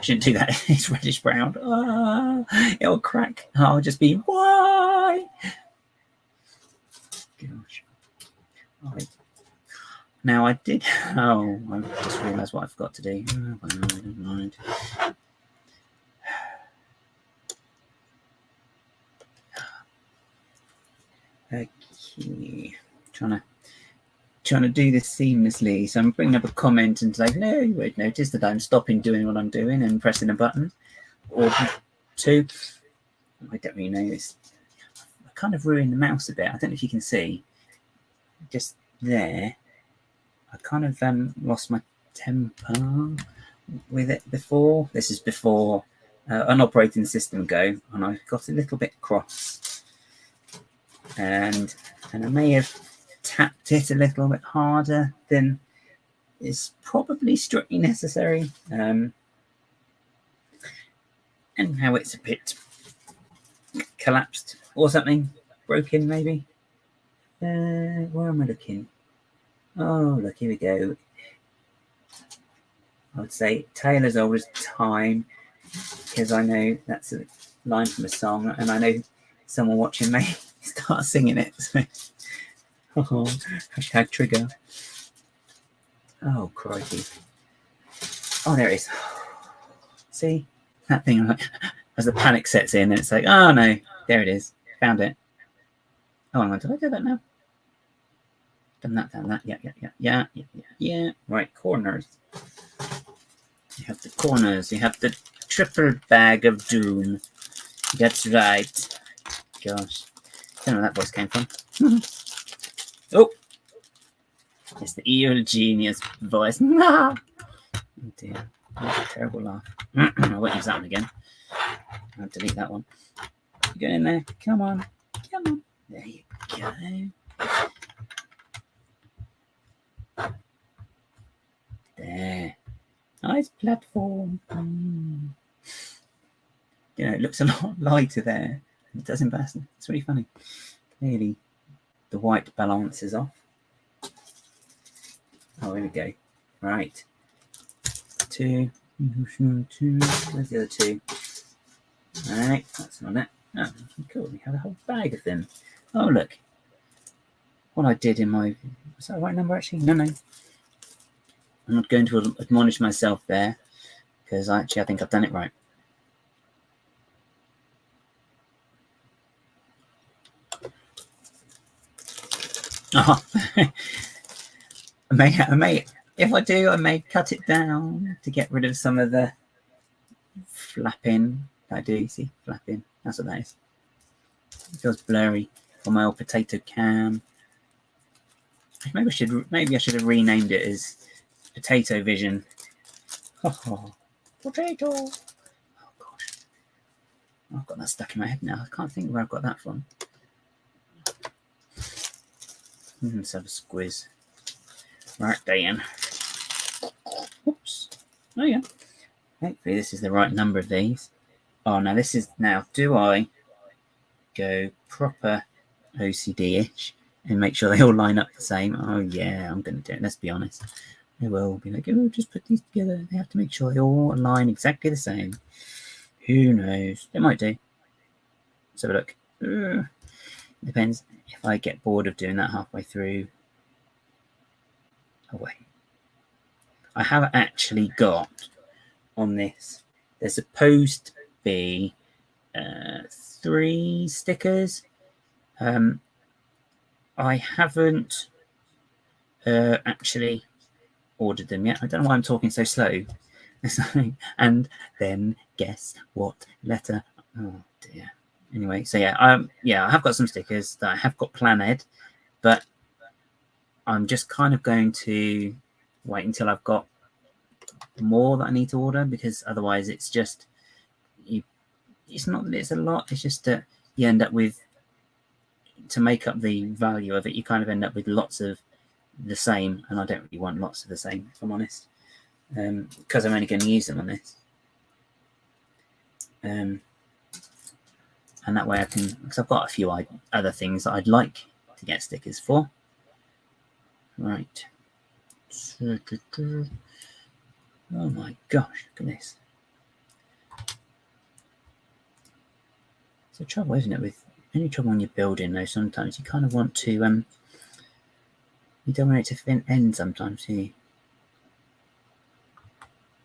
shouldn't do that. It's reddish brown. It'll crack. I'll just be, why? Gosh. Right. Now I did. Oh, I just realised what I forgot to do. Oh, well, never mind. Okay. Trying to do this seamlessly. So I'm bringing up a comment and say, no, you won't notice that I'm stopping doing what I'm doing and pressing a button or two. I don't really notice. I kind of ruined the mouse a bit. I don't know if you can see. Just there. I kind of lost my temper with it before. This is before an operating system go, and I got a little bit cross. And I may have tapped it a little bit harder than is probably strictly necessary. And how it's a bit collapsed or something, broken maybe. Where am I looking? Oh, look, here we go. I would say Tale as Old as Time, because I know that's a line from a song, and I know someone watching may start singing it. So. Oh, hashtag trigger. Oh, crikey. Oh, there it is. See? That thing, as the panic sets in, and it's like, oh no, there it is. Found it. Oh, hang on, did I do that now? Done that. Yeah. Right, corners. You have the corners. You have the triple bag of doom. That's right. Gosh. I don't know where that voice came from. Oh, it's the evil genius voice. Oh dear, that's a terrible laugh. I won't use that one again. I'll delete that one. Get in there. Come on. There you go. There. Nice platform. You know, it looks a lot lighter there. It does in person. It's really funny. Clearly, the white balance is off. Oh, here we go. Right. Two. Where's the other two? Alright, that's on it. Oh, cool. We have a whole bag of them. Oh, look. What I did in my... Was that the right number, actually? No. I'm not going to admonish myself there, because I think I've done it right. Oh, I may, if I do, I may cut it down to get rid of some of the flapping that I do. See, flapping. That's what that is. It feels blurry on my old potato cam. Maybe I should have renamed it as Potato Vision. Oh, potato. Oh gosh, I've got that stuck in my head now. I can't think where I've got that from. Let's have a squiz. Right, Dan. Oops. Oh yeah. Hopefully this is the right number of these. Oh, now this is... Now, do I go proper OCD-ish and make sure they all line up the same? Oh yeah, I'm going to do it. Let's be honest. They will be like, oh, just put these together. They have to make sure they all align exactly the same. Who knows? They might do. Let's have a look. Depends if I get bored of doing that halfway through. Oh, wait. I have actually got on this, there's supposed to be 3 stickers. I haven't actually ordered them yet. I don't know why I'm talking so slow. And then guess what letter? Oh dear. Anyway, so yeah, I have got some stickers that I have got planned, but I'm just kind of going to wait until I've got more that I need to order, because otherwise it's just it's not that it's a lot, it's just that you end up with, to make up the value of it, you kind of end up with lots of the same, and I don't really want lots of the same, if I'm honest, because I'm only going to use them on this. And that way I can, because I've got a few other things that I'd like to get stickers for. Right. Oh my gosh, look at this. It's the trouble, isn't it, with any trouble when you're building though, sometimes you kind of want to you don't want it to end sometimes, do you?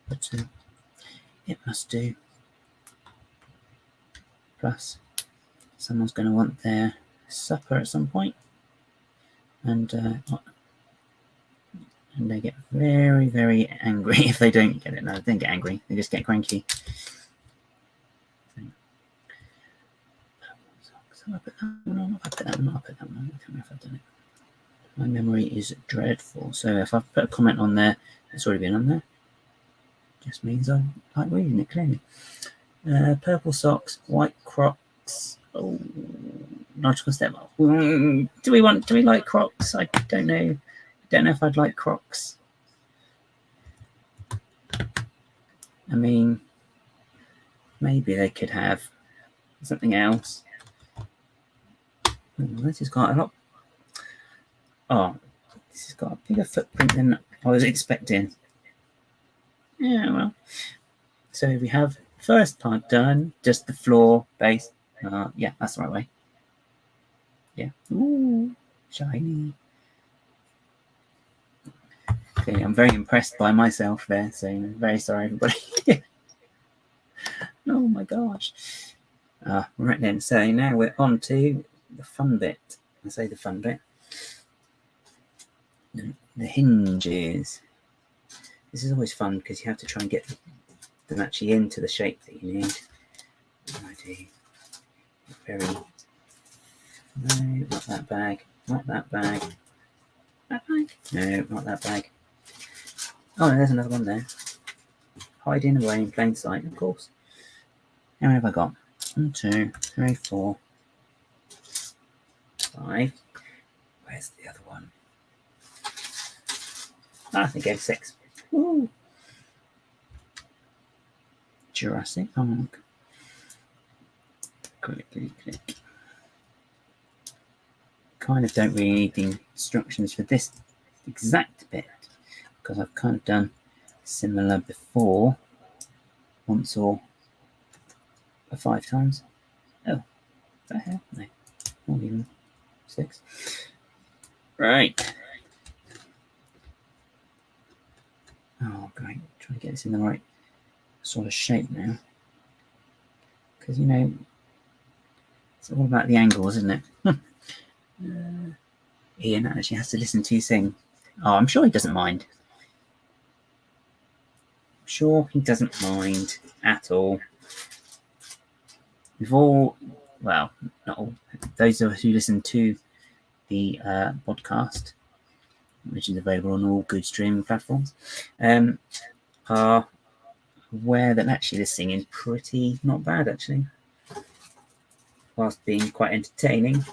But it must do. Plus, someone's going to want their supper at some point, and they get very, very angry if they don't get it. No, they don't get angry. They just get cranky. So I put that one on. I put that one on. I put that one on. I don't know if I've done it. My memory is dreadful. So if I've put a comment on there, it's already been on there. Just means I like reading it clearly. Purple socks, white Crocs. Oh, logical step. Do we like Crocs? I don't know. I don't know if I'd like Crocs. I mean, maybe they could have something else. This has got a lot. Oh, this has got a bigger footprint than I was expecting. Yeah, well. So we have first part done, just the floor base. Yeah, that's the right way. Yeah. Ooh, shiny. Okay, I'm very impressed by myself there, so I'm very sorry, everybody. Oh my gosh. Right then, so now we're on to the fun bit. I say the fun bit. The hinges. This is always fun because you have to try and get them actually into the shape that you need. I do. Very. No, not that bag. Not that bag. That bag? No, not that bag. Oh, there's another one there. Hiding away in plain sight, of course. How many have I got? 1, 2, 3, 4, 5. Where's the other one? I think I gave 6. Woo. Jurassic Park. Click, click, click. Kind of don't really need the instructions for this exact bit because I've kind of done similar before once or 5 times. Oh, the hell? No, not even 6. Right. Oh, great. Trying to get this in the right sort of shape now. Because, you know, it's all about the angles, isn't it? Ian actually has to listen to you sing. Oh, I'm sure he doesn't mind. I'm sure he doesn't mind at all. We've all, well, not all, those of us who listen to the podcast, which is available on all good streaming platforms, are aware that actually this singing is pretty not bad, actually, whilst being quite entertaining.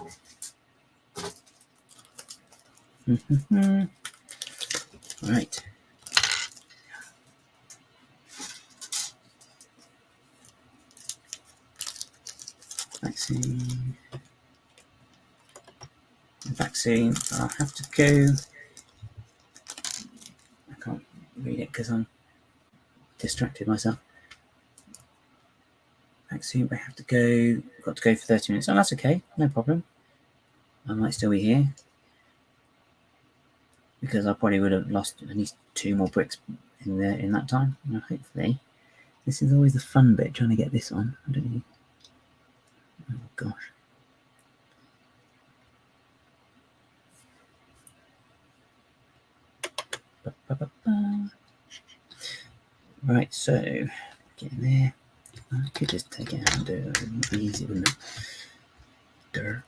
Right. Vaccine. Vaccine. I'll have to go. I can't read it because I'm distracted myself. Vaccine. I have to go. Got to go for 30 minutes. Oh, that's okay. No problem. I might still be here because I probably would have lost at least 2 more bricks in that time. Now, hopefully, this is always the fun bit, trying to get this on. I don't know. Oh gosh. Right, so get in there. I could just take it out and do it. It would be easy, wouldn't it?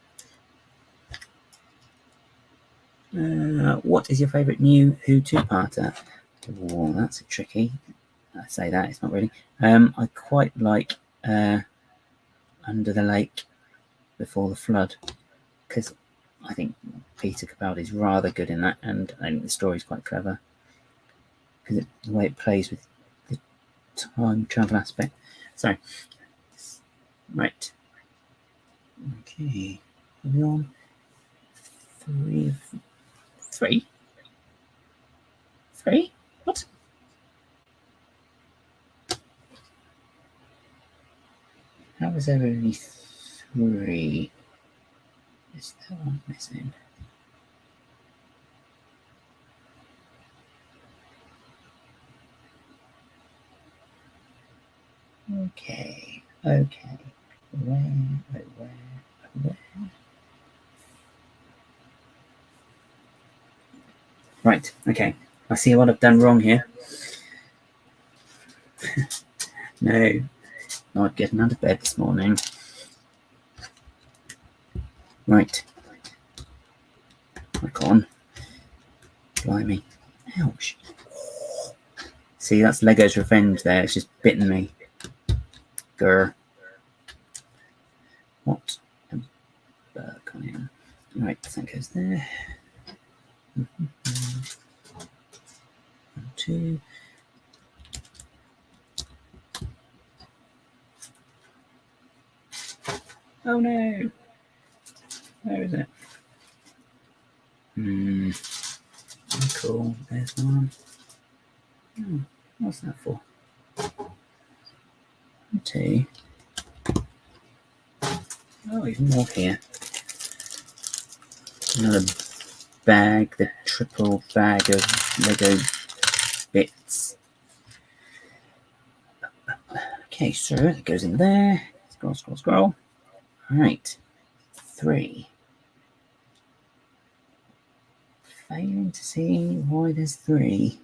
What is your favourite new Who two-parter? Oh, that's a tricky. I say that, it's not really. I quite like Under the Lake Before the Flood because I think Peter Capaldi is rather good in that, and I think the story's quite clever because the way it plays with the time travel aspect. Sorry. Right. Okay. Are we on 3? 3? 3? What? How was there only 3? Is there one missing? Okay. Where? Right, okay. I see what I've done wrong here. No, not getting out of bed this morning. Right. Back on. Blimey. Ouch. See, that's Lego's revenge there. It's just bitten me. Grr. What? Burk on him. Right, that goes there. 1, 2. Oh no! Where is it? Cool. There's one. Oh, what's that for? 2. Oh, even more here. Another bag, the triple bag of Lego bits. Okay, so it goes in there. Scroll. Right. 3. Failing to see why there's 3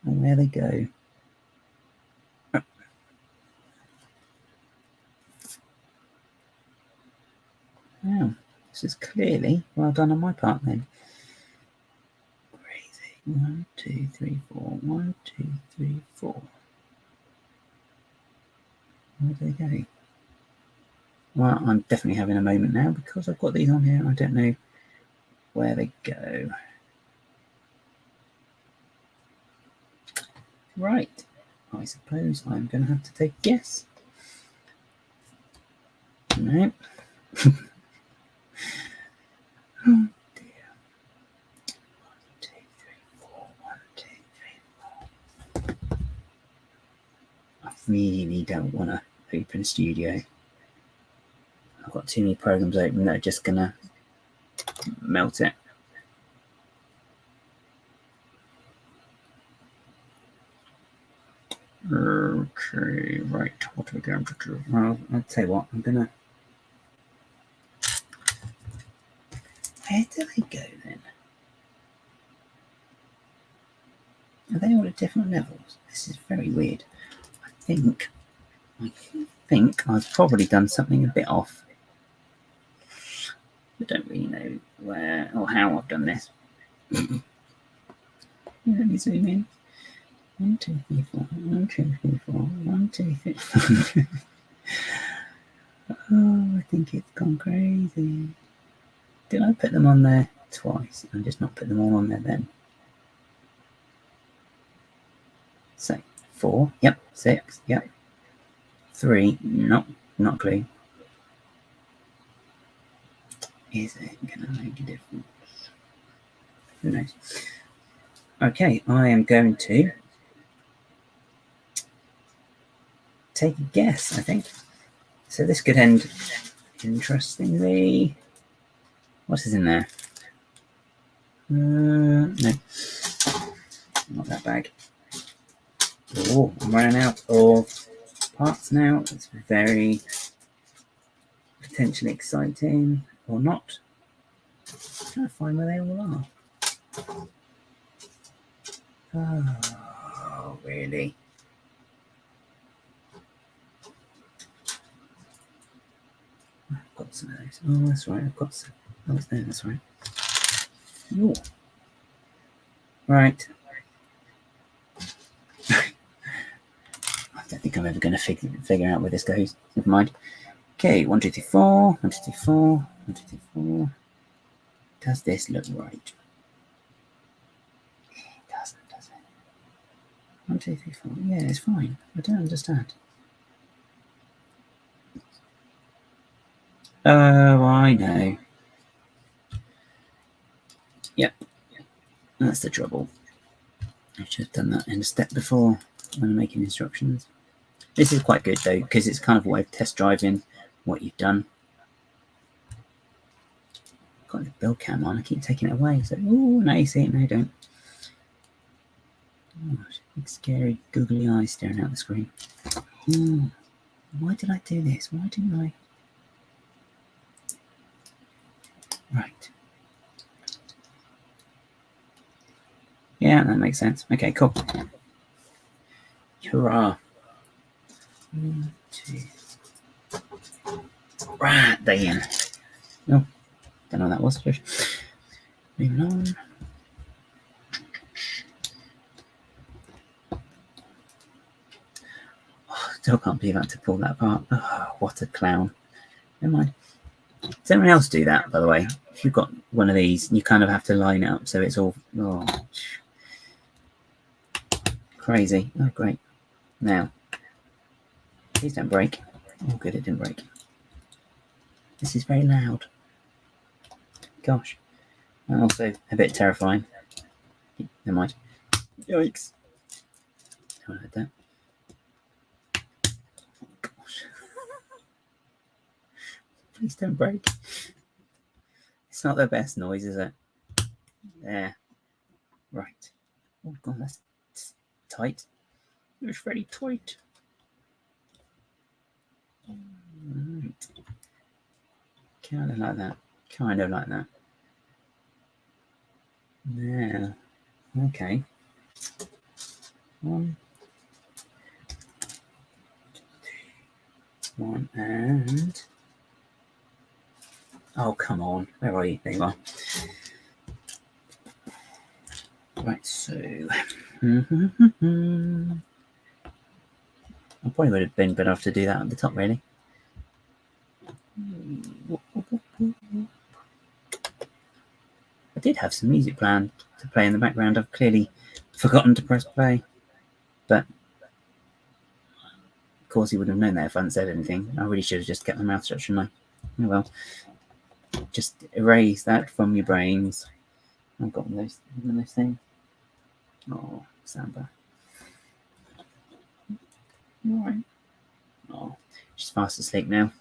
and where they go. Wow, this is clearly well done on my part then. Crazy. 1, 2, 3, 4. 1, 2, 3, 4. Where do they go? Well, I'm definitely having a moment now because I've got these on here. I don't know where they go. Right. I suppose I'm going to have to take a guess. No. Oh dear. 1, 2, 3, 4. 1, 2, 3, 4. I really don't want to open Studio. I've got too many programs open that are just going to melt it. Okay, right. What are we going to do? Well, I'll tell you what. I'm going to... Where do they go then? Are they all at different levels? This is very weird. I think I've probably done something a bit off. I don't really know where or how I've done this. Let me zoom in. 1, 2, 3, 4. 1, 2, 3, 4. 1, 2, 3, 4. Oh, I think it's gone crazy. Did I put them on there twice? And just not put them all on there then? So 4, yep. 6, yep. 3, not a clue. Is it going to make a difference? Who knows? Okay, I am going to take a guess, I think. So this could end interestingly. What is in there? No. Not that bag. Oh, I'm running out of parts now. It's very potentially exciting. Or not. I'm trying to find where they all are. Oh, really? I've got some of those. Oh, that's right. I've got some. Oh, it's there. That's right. Ooh. Right. I don't think I'm ever going to figure out where this goes. Never mind. Okay, 1, 2, 3, 4. 1, 2, 3, 4. 1, 2, 3, 4. Does this look right? It doesn't, does it? 1, 2, 3, 4. Yeah, it's fine. I don't understand. Oh, I know. Yep. That's the trouble. I should have done that in a step before when I'm making instructions. This is quite good though, because it's kind of a way of test driving what you've done. Got the build cam on. I keep taking it away. So, oh, now you see it. No, you don't. Oh, big scary googly eyes staring out the screen. Oh, why did I do this? Why didn't I? Right. Yeah, that makes sense. Okay, cool. Hurrah. 1, 2. Right, then. Oh, don't know what that was. Moving on. Oh, still can't believe I had to pull that apart. Oh, what a clown. Never mind. Does anyone else do that, by the way? If you've got one of these, you kind of have to line it up so it's all crazy. Oh, great. Now, please don't break. Oh, good, it didn't break. This is very loud. Gosh. And also a bit terrifying. Never mind. Yikes. I heard that. Oh, gosh. Please don't break. It's not the best noise, is it? There. Right. Oh, God, that's tight. It's very tight. Right. Kind of like that. Kind of like that. Yeah. Okay. 1, 1, and... Oh, come on. Where are you? There you are. Right, so... I probably would have been better off to do that at the top, really. I did have some music planned to play in the background. I've clearly forgotten to press play. But, of course, he would have known that if I hadn't said anything. I really should have just kept my mouth shut, shouldn't I? Oh, well. Just erase that from your brains. I've got one of those things. Oh, Samba. All right. Oh, she's fast asleep now.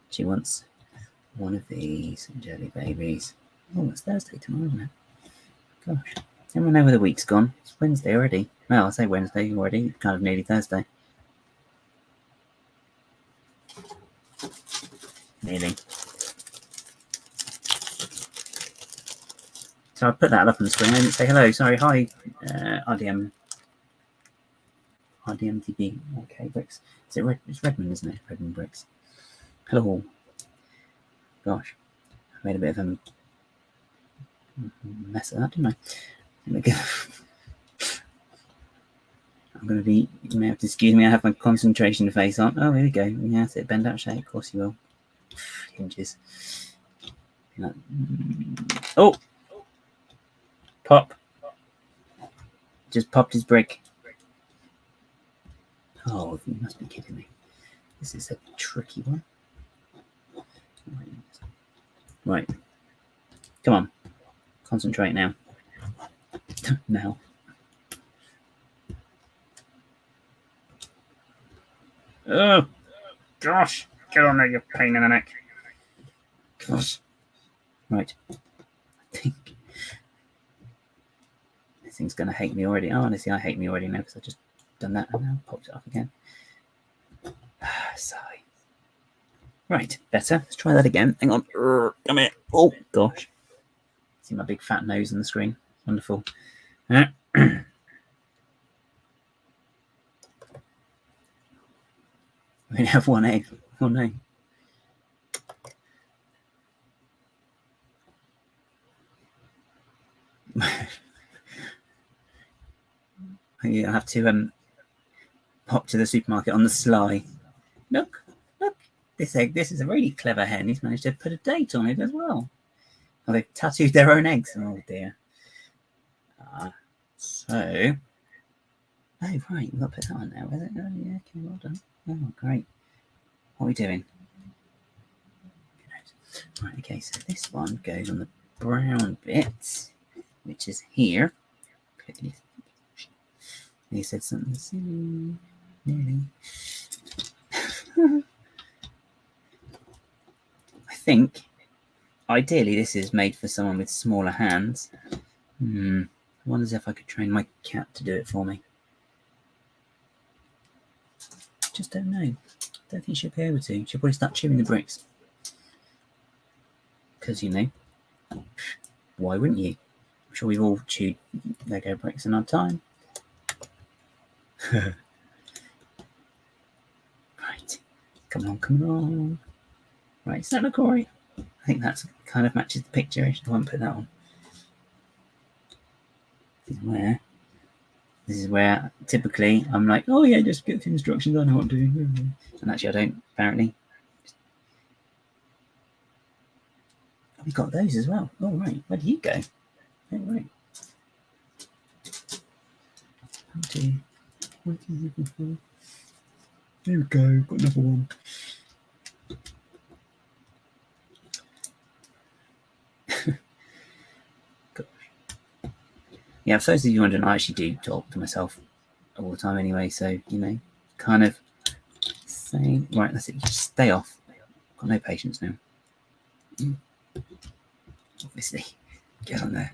She wants one of these jelly babies. Oh, it's Thursday tomorrow, isn't it? Gosh. Everyone know where the week's gone. It's Wednesday already. Well, I say Wednesday already. It's kind of nearly Thursday. Nearly. So I put that up on the screen. I didn't say hello. Sorry. Hi, RDMTB. Okay, Bricks. It's Redmond, isn't it? Redmond Bricks. Hello. Gosh. I made a bit of a mess of that, didn't I? I'm going to be... You may have to excuse me. I have my concentration face on. Oh, here we go. Yeah, that's it. Bend out shape. Of course you will. Hinges. Oh! Pop. Just popped his brick. Oh, you must be kidding me. This is a tricky one. Right. Come on. Concentrate now. Now. Oh, gosh. Get on there, you pain in the neck. Gosh. Right. I think this thing's going to hate me already. Oh, honestly, I hate me already now because I've just done that and now popped it off again. Sigh. Right, better. Let's try that again. Hang on. Come here. Oh, gosh. See my big fat nose on the screen. Wonderful. We have one egg. Oh, no. I have to pop to the supermarket on the sly. Look. This egg. This is a really clever hen. He's managed to put a date on it as well. Oh, they've tattooed their own eggs. Oh, dear. So... Oh, right. We've got to put that on now, is it? Oh, yeah, okay, well done. Oh, great. What are we doing? Good. Right, okay, so this one goes on the brown bit, which is here. He said something silly. Nearly. I think, ideally, this is made for someone with smaller hands. I wonder if I could train my cat to do it for me. Just don't know. Don't think she'll be able to. She'll probably start chewing the bricks. Because, why wouldn't you? I'm sure we've all chewed Lego bricks in our time. Right. Come on. Right, is that Corey? I think that kind of matches the picture. I won't put that on. This is where typically I'm like, oh yeah, just get the instructions, I know what to do. And actually I don't, apparently. Oh, we got those as well. Oh right, where do you go? Oh right. 1, 2, 1, 2, 3, 4. There we go, got another one. Yeah, for those of you wondering, I actually do talk to myself all the time anyway, so, kind of saying, right, that's it, just stay off. I've got no patience now. Obviously, get on there.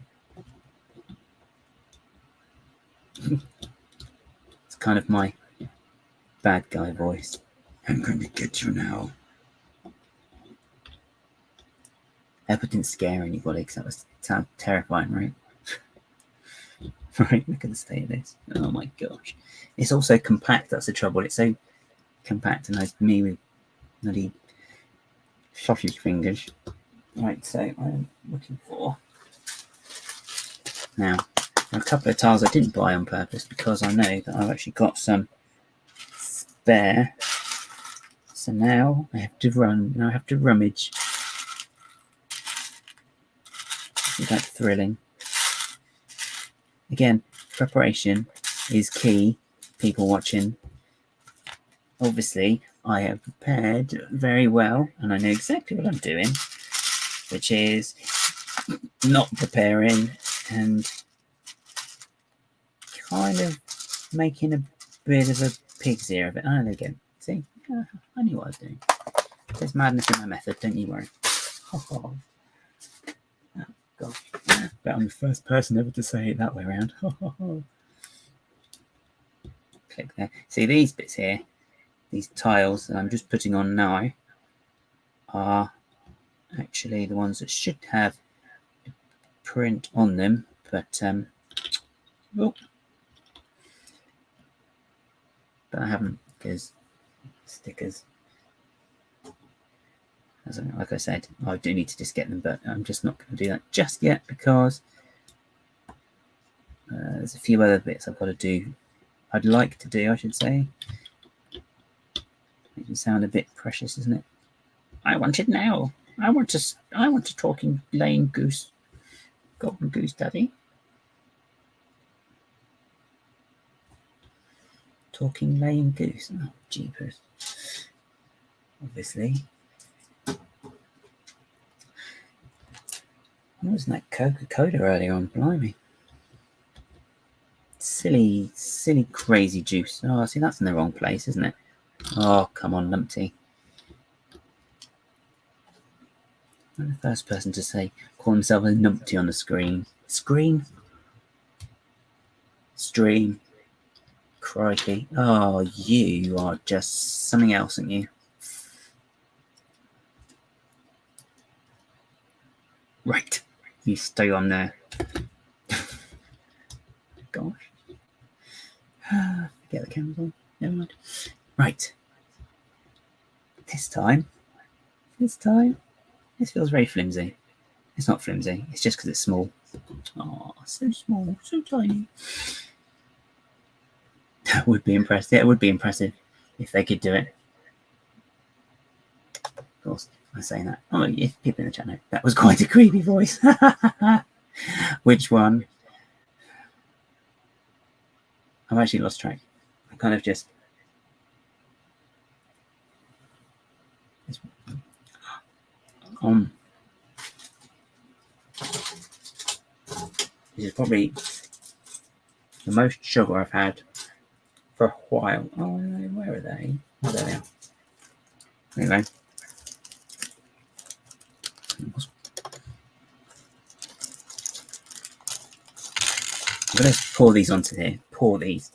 It's kind of my bad guy voice. I'm going to get you now. I hope it didn't scare anybody, because that sounded terrifying, right? Right, look at the state of this. Oh my gosh. It's also compact, that's the trouble. It's so compact, and me with bloody sausage fingers. Right, so I'm looking for... Now, a couple of tiles I didn't buy on purpose, because I know that I've actually got some spare. So now I have to rummage. Isn't that thrilling? Again, preparation is key, people watching. Obviously, I have prepared very well, and I know exactly what I'm doing, which is not preparing and kind of making a bit of a pig's ear of it. Oh, there you go. See? I knew what I was doing. There's madness in my method, don't you worry. Oh, gosh. But I'm the first person ever to say it that way around. Click there. See, these bits here, these tiles that I'm just putting on now, are actually the ones that should have print on them, but I haven't, because stickers. Like I said, I do need to just get them, but I'm just not going to do that just yet, because there's a few other bits I've got to do. I'd like to do, I should say. Makes me sound a bit precious, doesn't it? I want it now. I want a talking laying goose. Golden goose, daddy. Talking laying goose. Oh, jeepers. Obviously. What was that Coca-Cola earlier on? Blimey. Silly, crazy juice. Oh, see, that's in the wrong place, isn't it? Oh, come on, numpty. I'm the first person to call himself a numpty on the screen. Stream. Crikey. Oh, you are just something else, aren't you? Right. You stay on there. Gosh. Get the cameras on. Never mind. Right. This time. This feels very flimsy. It's not flimsy. It's just because it's small. Oh, so small. So tiny. That would be impressive. Yeah, it would be impressive if they could do it. Of course, I'm saying that. Oh, if people in the chat know, that was quite a creepy voice. Which one? I've actually lost track. I kind of just... This is probably the most sugar I've had for a while. Oh no, where are they? Oh, there they are. Anyway. I'm going to pour these onto here. Pour these.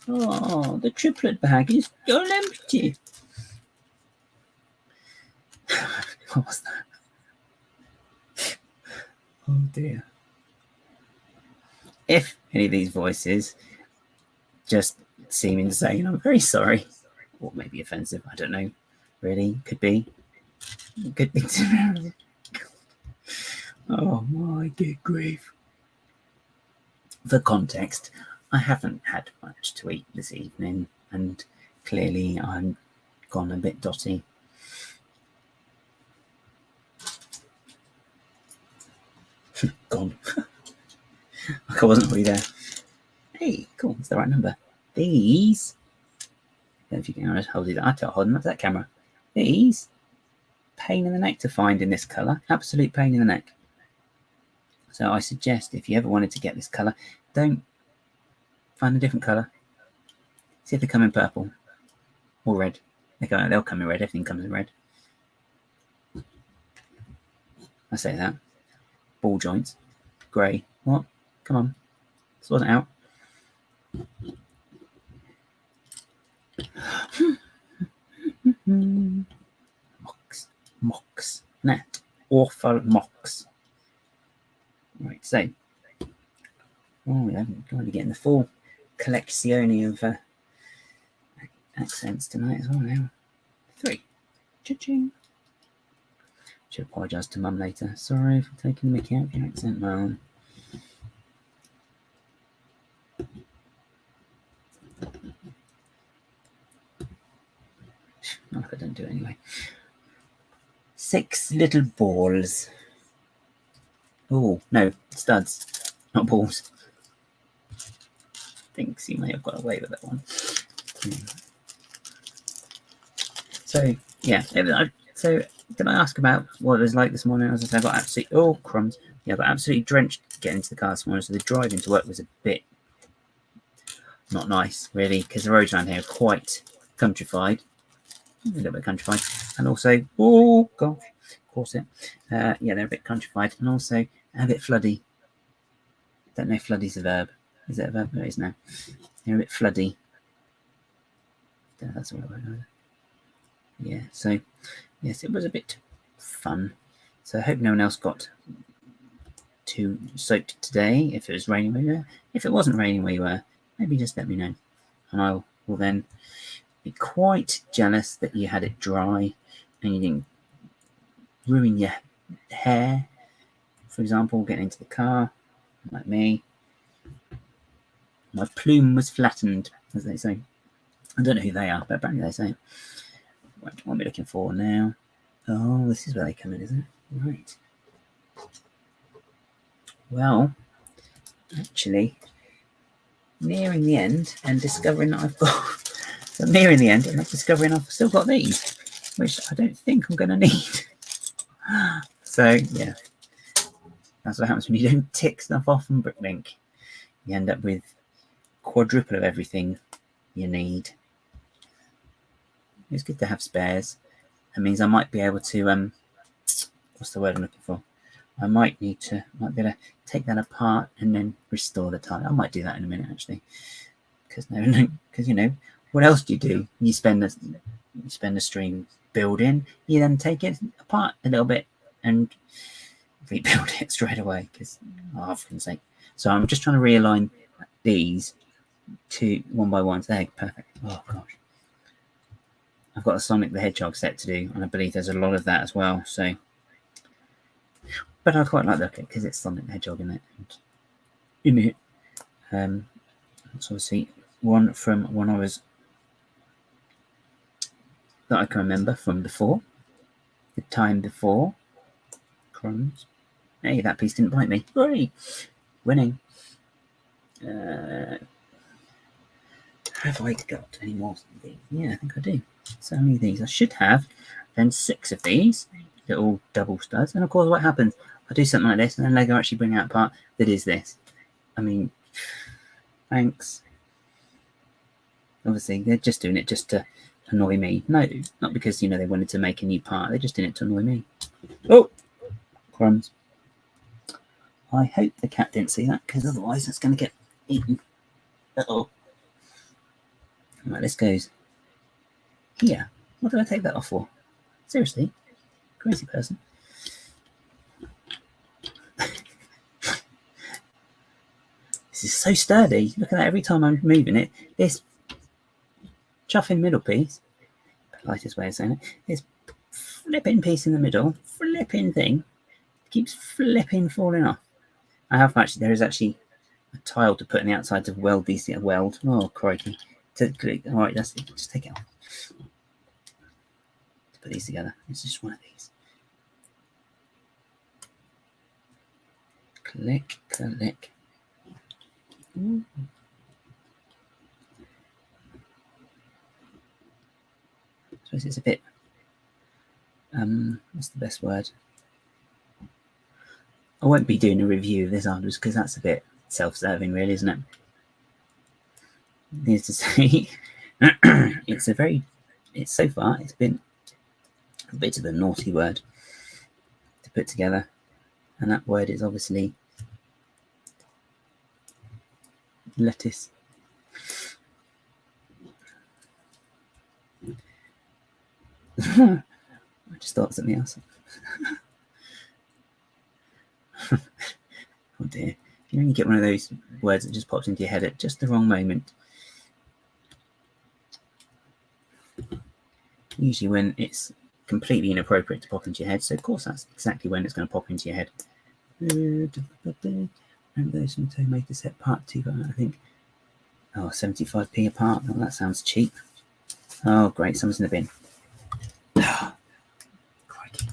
Oh, the triplet bag is all empty. What was that? Oh dear. If any of these voices just seem insane, I'm very sorry. Or maybe offensive, I don't know. Really, could be. Could be. Oh my good grief. For context, I haven't had much to eat this evening, and clearly I'm gone a bit dotty. Gone. Like I wasn't really there. Hey, cool, it's the right number. These, if you can hold it, I'll hold them up to that camera. These, pain in the neck to find in this colour. Absolute pain in the neck. So I suggest if you ever wanted to get this colour, don't find a different colour. See if they come in purple or red. They'll come in red. Everything comes in red. I say that. Ball joints. Grey. What? Come on. Sort it out. Mocks. Net. Awful mocks. Right, so. Oh, we haven't got to get in the full collection of accents tonight as well now. 3. Cha-ching. Should apologise to Mum later. Sorry for taking the mickey out of your accent, Mum. Not if I don't do it anyway. 6 little balls. Oh, no, studs, not balls. Thinks you may have got away with that one. So, yeah. So, did I ask about what it was like this morning? As I said, I got absolutely, oh, crumbs. Yeah, I got absolutely drenched getting into the car this morning. So the drive into work was a bit not nice, really, because the roads around here are quite countrified. A little bit countrified. And also, oh, gosh, of course it. Yeah, they're a bit countrified. And also a bit floody. Don't know if floody's a verb. Is it a verb? It is now. They're a bit floody. Don't know if that's a word. Yeah, so, yes, it was a bit fun. So I hope no one else got too soaked today. If it was raining where you were. If it wasn't raining where you were, maybe just let me know. And I will then be quite jealous that you had it dry and you didn't ruin your hair. For example, getting into the car, like me. My plume was flattened, as they say. I don't know who they are, but apparently they say. What am I looking for now? Oh, this is where they come in, isn't it? Right. Well, actually, nearing the end and discovering that I've got... So I'm nearing the end and I'm discovering I've still got these, which I don't think I'm going to need. So, yeah. That's what happens when you don't tick stuff off from Bricklink. You end up with quadruple of everything you need. It's good to have spares. That means I might be able to, what's the word I'm looking for? I might be able to take that apart and then restore the tile. I might do that in a minute, actually. Because, you know, what else do? You spend a stream building, you then take it apart a little bit and rebuild it straight away. Because, oh, for goodness sake. So I'm just trying to realign these to one by one. There, perfect. Oh, gosh. I've got a Sonic the Hedgehog set to do, and I believe there's a lot of that as well. So, but I quite like the look at it because it's Sonic the Hedgehog in it. That's obviously one from when I was that I can remember from before, the time before. Crumbs. Hey, that piece didn't bite me. Hooray! Winning. Have I got any more of these? Yeah, I think I do. So many of these. I should have then 6 of these little double studs. And of course, what happens? I do something like this, and then LEGO actually bring out a part that is this. I mean, thanks. Obviously, they're just doing it just to annoy me. No, not because, you know, they wanted to make a new part. They just did it to annoy me. Oh, crumbs. I hope the cat didn't see that, because otherwise it's going to get eaten. Uh-oh. Right, this goes here. What did I take that off for? Seriously? Crazy person. This is so sturdy. Look at that, every time I'm moving it. This chuffing middle piece, politest way of saying it, this flipping piece in the middle, flipping thing, keeps flipping falling off. I have actually, there is actually a tile to put in the outside to weld these, oh crikey. Alright, that's it, just take it off. To put these together, it's just one of these. Click, click. Ooh. I suppose it's a bit, what's the best word? I won't be doing a review of this afterwards because that's a bit self-serving, really, isn't it? Needless to say, so far, it's been a bit of a naughty word to put together. And that word is obviously lettuce. I just thought something else. Oh dear. You know, you get one of those words that just pops into your head at just the wrong moment. Usually when it's completely inappropriate to pop into your head, so of course that's exactly when it's going to pop into your head. Remember those from Tomato Set Part 2, I think. Oh, 75p a part. Oh, that sounds cheap. Oh, great, someone's in the bin. Crikey.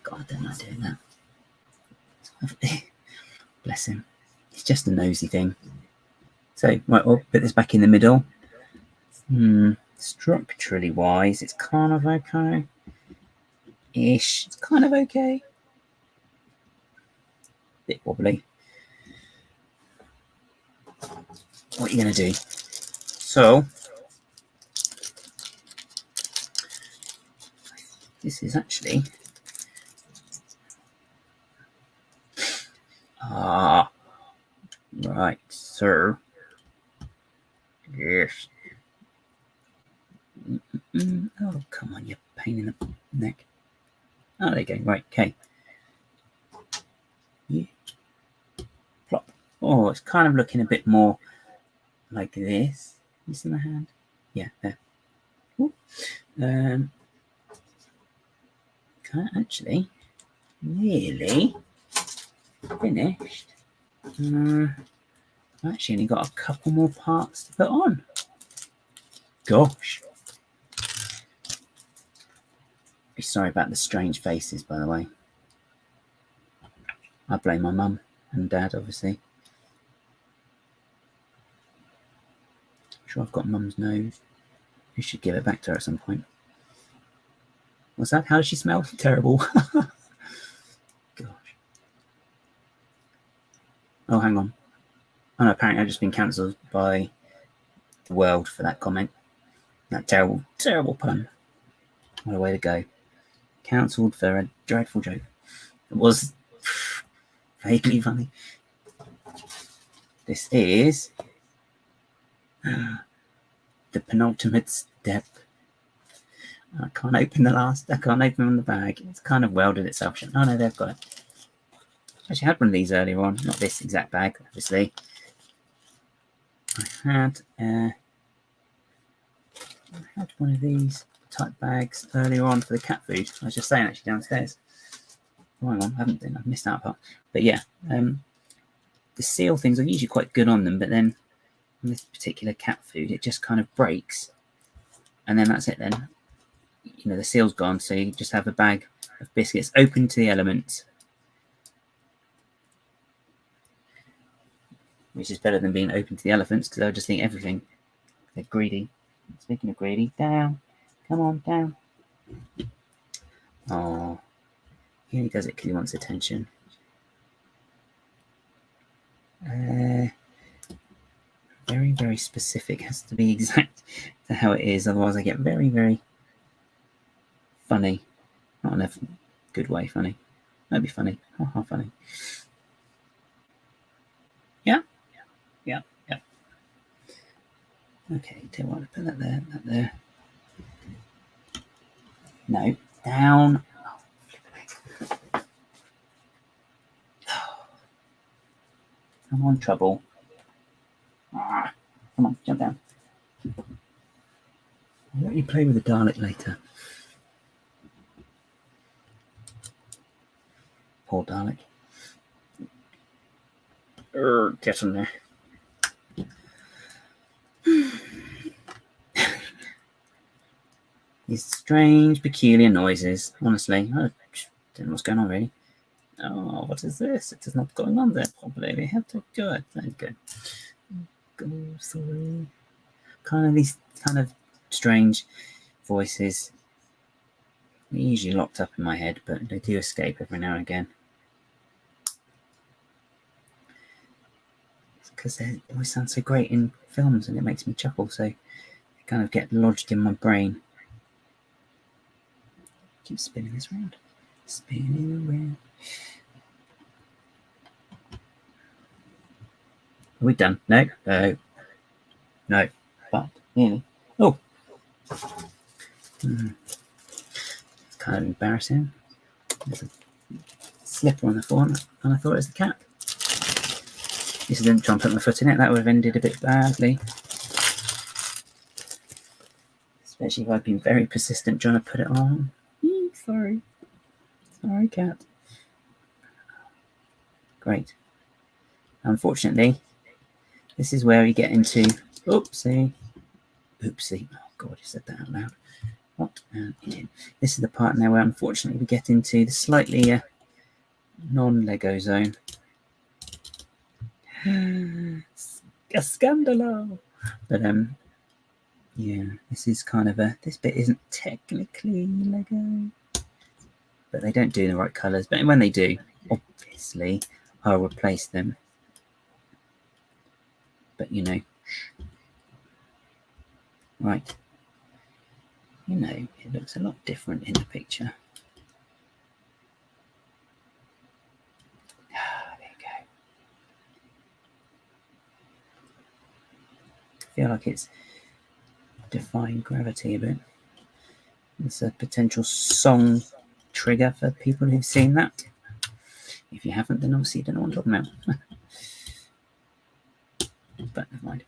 God, I don't like doing that. Bless him. It's just a nosy thing. So, right, we'll put this back in the middle. Structurally wise, it's kind of okay. Ish. It's kind of okay. Bit wobbly. What are you going to do? So, this is actually... right, sir. Yes. Oh, come on, you pain in the neck. Oh, there you go. Right, okay. Yeah. Plop. Oh, it's kind of looking a bit more like this. This in the hand. Yeah, there. Ooh. Actually, nearly finished. I've actually only got a couple more parts to put on. Gosh. Be sorry about the strange faces, by the way. I blame my mum and dad, obviously. I'm sure I've got mum's nose. We should give it back to her at some point. What's that? How does she smell? Terrible. Gosh. Oh, hang on. Oh no, apparently I've just been cancelled by the world for that comment. That terrible, terrible pun. What a way to go. Cancelled for a dreadful joke. It was vaguely funny. This is the penultimate step. I can't open the bag. It's kind of welded itself shut. Oh no, they've got it. I actually had one of these earlier on. Not this exact bag, obviously. I had one of these type bags earlier on for the cat food. I was just saying actually downstairs. Oh, hang on, I've missed out part. But yeah, the seal things are usually quite good on them, but then on this particular cat food, it just kind of breaks. And then that's it then. You know, the seal's gone, so you just have a bag of biscuits open to the elements. Which is better than being open to the elephants, because they'll just eat everything. They're greedy. Speaking of greedy, down. Come on, down. Oh, he only does it because he wants attention. Very, very specific. Has to be exact to how it is. Otherwise, I get very, very funny. Not in a good way funny. That'd be funny. Ha funny. Yeah. Okay, don't want to put that there, that there. No, down. I'm on trouble. Come on, jump down. I'll let you play with the Dalek later. Poor Dalek. Get on there. These strange, peculiar noises. Honestly, I don't know what's going on really. Oh, what is this? It is not going on there properly. We have to do it. Thank you. Go, sorry. These kind of strange voices. They're usually locked up in my head, but they do escape every now and again. It's because they always sound so great in films, and it makes me chuckle. So they kind of get lodged in my brain. Keep spinning this round. Spinning around. Are we done? No. But nearly. Oh. It's kind of embarrassing. There's a slipper on the floor, and I thought it was the cat. This didn't try and put my foot in it. That would have ended a bit badly. Especially if I'd been very persistent trying to put it on. Sorry, cat. Great. Unfortunately, this is where we get into oopsie. Oh God, you said that out loud. What an idiot. This is the part now where unfortunately we get into the slightly non-Lego zone. A scandalo. But yeah, this is kind of this bit isn't technically Lego, but they don't do the right colours. But when they do, obviously I'll replace them. But right, it looks a lot different in the picture. There you go. I feel like it's defying gravity a bit. It's a potential song trigger for people who've seen that. If you haven't, then obviously you don't know what I'm talking about. But never mind.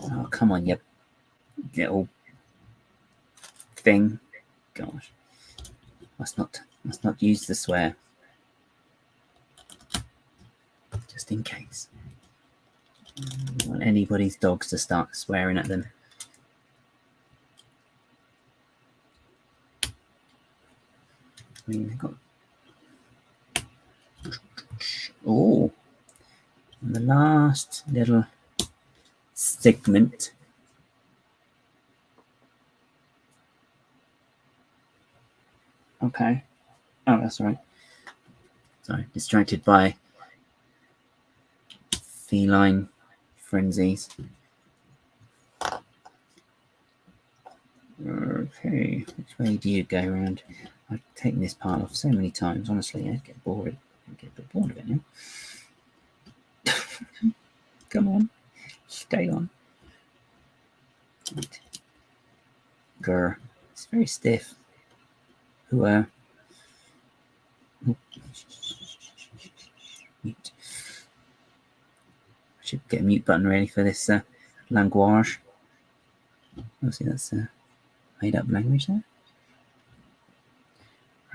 Oh, come on, you little thing. Gosh. Must not use the swear. Just in case. I don't want anybody's dogs to start swearing at them. I mean, they've got... Oh! And the last little segment. Okay. Oh, that's right. Sorry, distracted by feline frenzies. Okay, which way do you go around? I've taken this part off so many times, honestly, I get bored. I get a bit bored of it now. Come on, stay on. Right. Grr. It's very stiff. Mute. I should get a mute button ready for this language. Obviously, that's made up language there.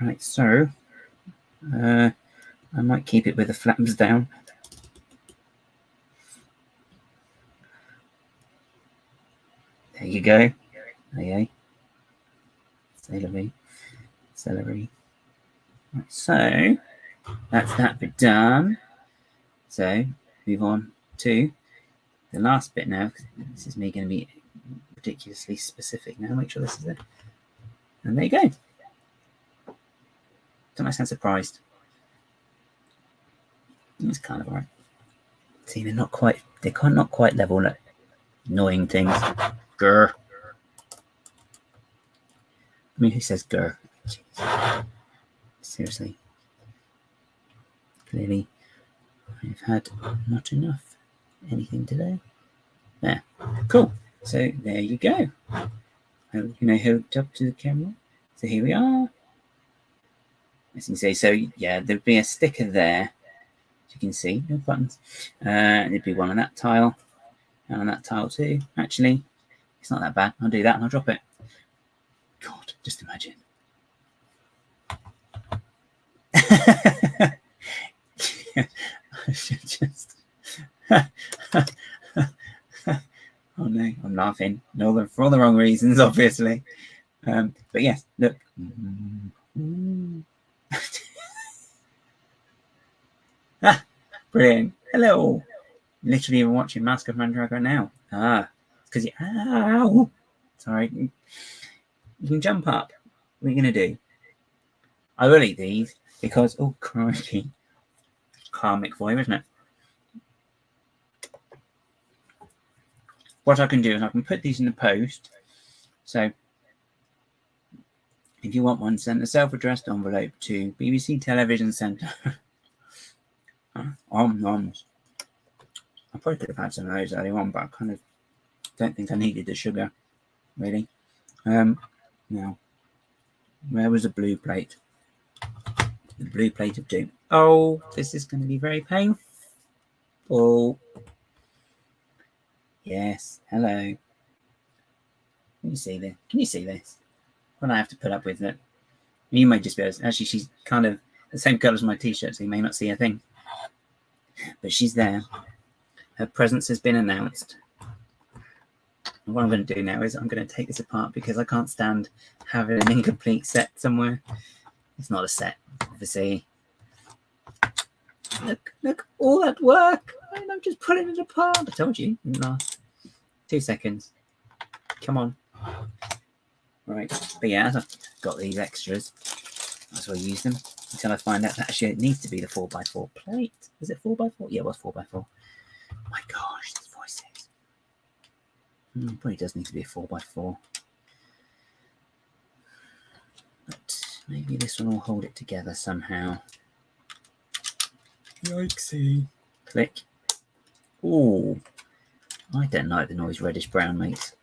Right, so I might keep it with the flaps down. There you go. Okay. Celery. Right, so that's that bit done. So move on to the last bit now. This is me going to be ridiculously specific now. Make sure this is it. And there you go. Don't I sound surprised? It's kind of alright. See, not quite level. Look. Annoying things. Grr. I mean, who says grr? Jeez. Seriously. Clearly, I've had not enough anything today. There. Cool. So there you go. Hooked up to the camera. So here we are. As you can see, so yeah, there'd be a sticker there. As you can see, no buttons. There'd be one on that tile, and on that tile too. Actually, it's not that bad. I'll do that and I'll drop it. God, just imagine. I should just. Oh no, I'm laughing. No, for all the wrong reasons, obviously. But yes, look. Brilliant. Hello. Literally even watching Mask of Mandrake right now. It's because you. Ow! Sorry. You can jump up. What are you going to do? I will eat these because. Oh, crikey. Karmic for you, isn't it? What I can do is I can put these in the post. So, if you want one, send a self-addressed envelope to BBC Television Centre. Noms. I probably could have had some of those earlier on, but I kind of don't think I needed the sugar, really. Now, where was the blue plate? The blue plate of doom. Oh, this is going to be very painful. Yes, hello. Can you see this? Can you see this? What I have to put up with it? You may just be able to, actually, she's kind of the same colour as my t-shirt, so you may not see a thing. But she's there. Her presence has been announced. And what I'm going to do now is I'm going to take this apart because I can't stand having an incomplete set somewhere. It's not a set, obviously. Look, all that work. And I'm just putting it apart. I told you in the last 2 seconds. Come on. Right. But yeah, as I've got these extras, might as well use them until I find out that actually it needs to be the 4x4 plate. Is it 4x4? Yeah, it was 4x4. Oh my gosh, these voices. Probably does need to be a 4x4. But maybe this one will hold it together somehow. Yikesy. Click. Oh, I don't like the noise reddish brown makes.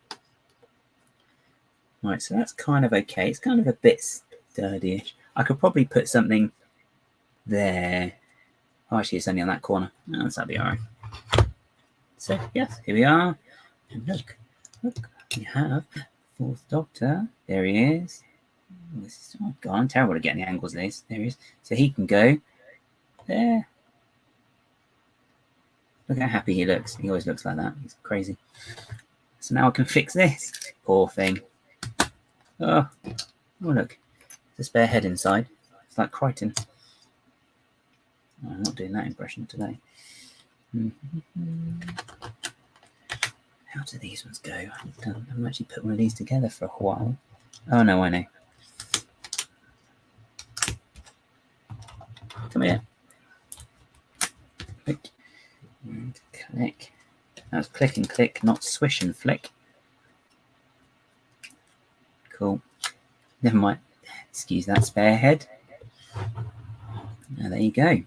Right, so that's kind of okay. It's kind of a bit sturdy-ish. I could probably put something there. Oh, actually, it's only on that corner. Oh, that'll be all right. So, yes, here we are. And look, we have Fourth Doctor. There he is. Oh, God, I'm terrible at getting the angles of this. There he is. So he can go there. Look how happy he looks. He always looks like that. He's crazy. So now I can fix this. Poor thing. Oh, look. There's a spare head inside. It's like Crichton. Oh, I'm not doing that impression today. How do these ones go? I haven't actually put one of these together for a while. Oh, no, I know. Come here. Click. And click. That was click and click, not swish and flick. Cool. Never mind. Excuse that spare head. Now, there you go.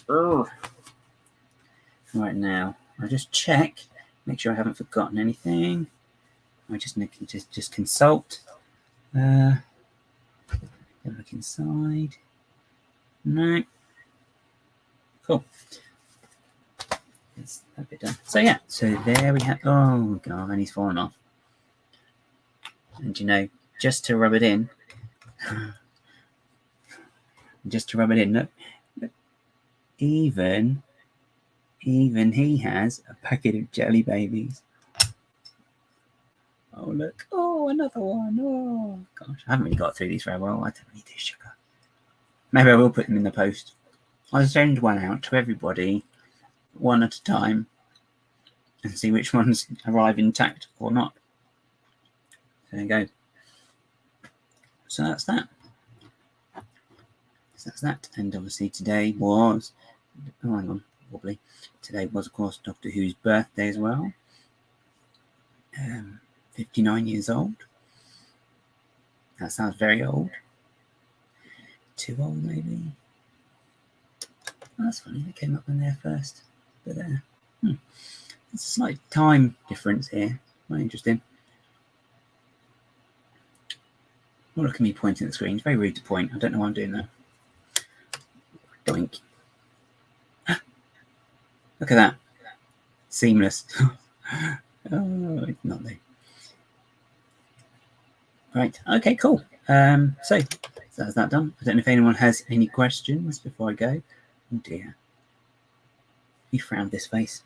Oh. Right now, I'll just check, make sure I haven't forgotten anything. I just consult. Look inside. No. Cool. That's that bit done. So yeah, so there we have. Oh God, and he's fallen off. And just to rub it in, look, even he has a packet of jelly babies. Oh look! Oh, another one! Oh gosh, I haven't really got through these very well. I don't need this sugar. Maybe I will put them in the post. I'll send one out to everybody, one at a time, and see which ones arrive intact or not. There you go. So that's that. And obviously today was. Oh, hang on. wobbly. Today was, of course, Doctor Who's birthday as well. 59 years old. That sounds very old. Too old, maybe. Oh, that's funny. They came up when they're first. But there's a slight time difference here. Quite interesting. Oh, look at me pointing at the screen. It's very rude to point. I don't know why I'm doing that. Doink. Look at that. Seamless. Oh, it's not there. Right. Okay, cool. So that's that done. I don't know if anyone has any questions before I go. Oh dear. He frowned this face.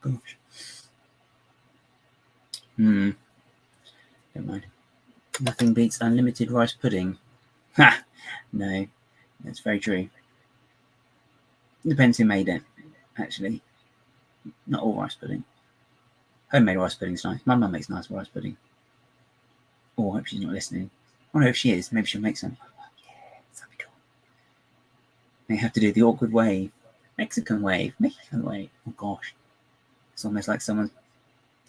Gosh. Never mind. Nothing beats unlimited rice pudding. Ha! No, that's very true. Depends who made it, actually. Not all rice pudding. Homemade rice pudding's nice. My mum makes nice rice pudding. Oh, I hope she's not listening. Oh no, if she is, maybe she'll make some. Yeah, that'd be cool. They have to do the awkward wave. Mexican wave. Mexican wave. Oh gosh. It's almost like someone's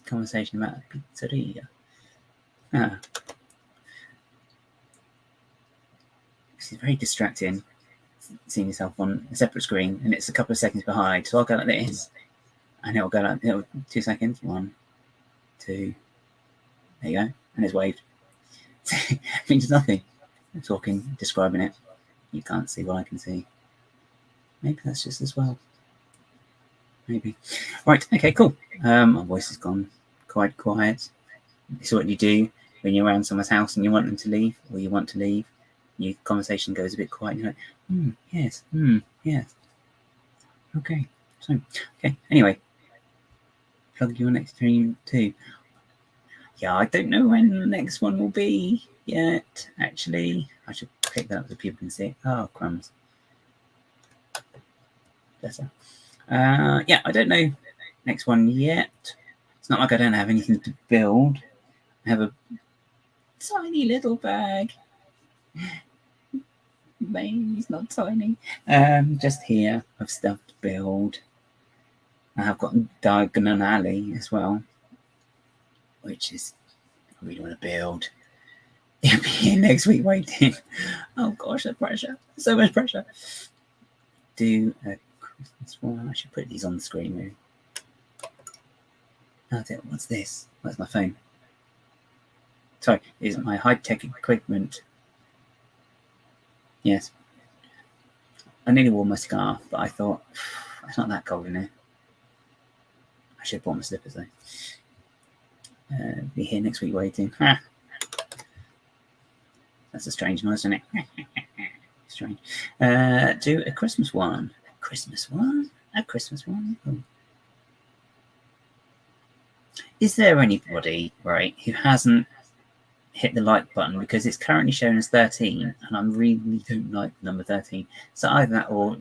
conversation about a pizzeria. It's very distracting seeing yourself on a separate screen and it's a couple of seconds behind. So I'll go like this and it'll go like 2 seconds. 1, 2. There you go. And it's waved. It means nothing. I'm talking, describing it. You can't see what I can see. Maybe that's just as well. Maybe. Right, okay, cool. My voice has gone quite quiet. This is what you do when you're around someone's house and you want them to leave, or you want to leave. Your conversation goes a bit quiet. You're like, yes, yes. Okay. So, okay. Anyway, plug your next stream too. Yeah, I don't know when the next one will be yet. Actually, I should pick that up so people can see it. Oh, crumbs. Better. Yeah, I don't know next one yet. It's not like I don't have anything to build. I have a tiny little bag. Maybe it's not tiny. Just here of stuff to build. I have got Diagonal Alley as well, which is I really want to build. It'll be here next week waiting. Oh gosh, the pressure. So much pressure. Do a Christmas one. I should put these on the screen really. What's this? Where's my phone? Sorry, is my high-tech equipment. Yes. I nearly wore my scarf, but I thought, it's not that cold in here. I should have bought my slippers though. Be here next week waiting. That's a strange noise, isn't it? Strange. Do a Christmas one. A Christmas one? A Christmas one? Oh. Is there anybody, right, who hasn't hit the like button because it's currently shown as 13 and I really don't like number 13? So either that or,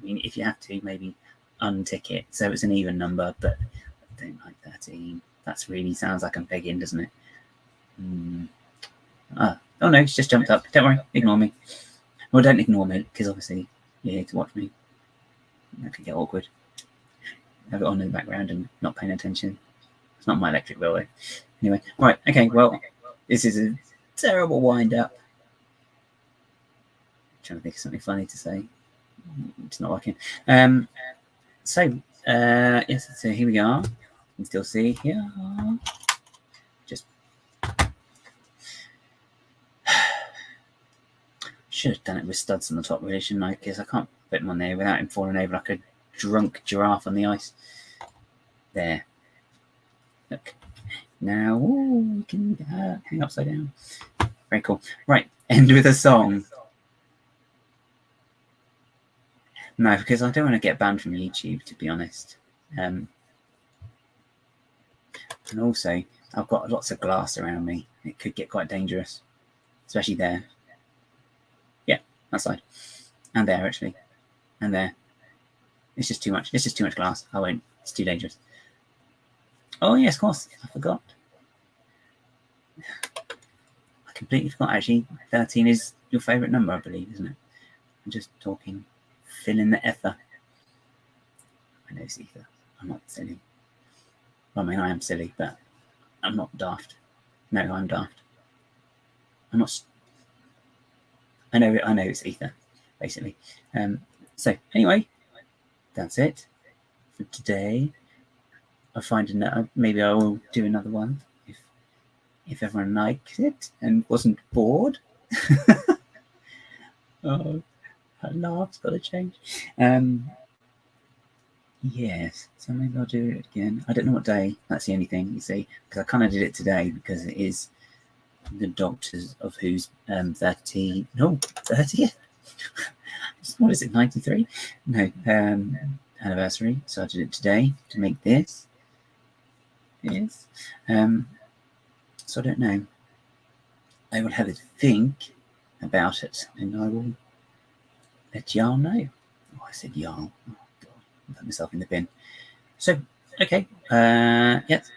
if you have to, maybe untick it so it's an even number, but I don't like 13. That really sounds like I'm begging, doesn't it? Oh no, it's just jumped up. Don't worry, ignore me. Well, don't ignore me because obviously you're here to watch me. That could get awkward. Have it on in the background and not paying attention. It's not my electric bill though. Anyway, right, okay, well, this is a terrible wind-up. Trying to think of something funny to say. It's not working. Yes, so here we are. You can still see here. Just should have done it with studs on the top, really, shouldn't I? Because I can't put him on there without him falling over like a drunk giraffe on the ice. There. Look. Now, we can hang upside down. Very cool. Right, end with a song. No, because I don't want to get banned from YouTube, to be honest. And also, I've got lots of glass around me. It could get quite dangerous, especially there. Yeah, that side. And there, actually. And there. It's just too much. It's just too much glass. I won't. It's too dangerous. Oh, yes, of course. I forgot. I completely forgot, actually. 13 is your favourite number, I believe, isn't it? I'm just talking. Fill in the ether. I know it's ether. I'm not silly. Well, I mean, I am silly, but I'm not daft. No, I'm daft. I'm not. I know it's ether, basically. So anyway, that's it for today. I'll find another. Maybe I will do another one if everyone likes it and wasn't bored. Oh, that laugh's got to change. Yes, so maybe I'll do it again. I don't know what day. That's the only thing, you see, because I kind of did it today because it is the Doctors of Who's 30th. What is it, 93? No, anniversary. So I did it today to make this. Yes. So I don't know. I will have a think about it and I will let y'all know. Oh, I said y'all. Oh, God. I put myself in the bin. So, okay. Yes.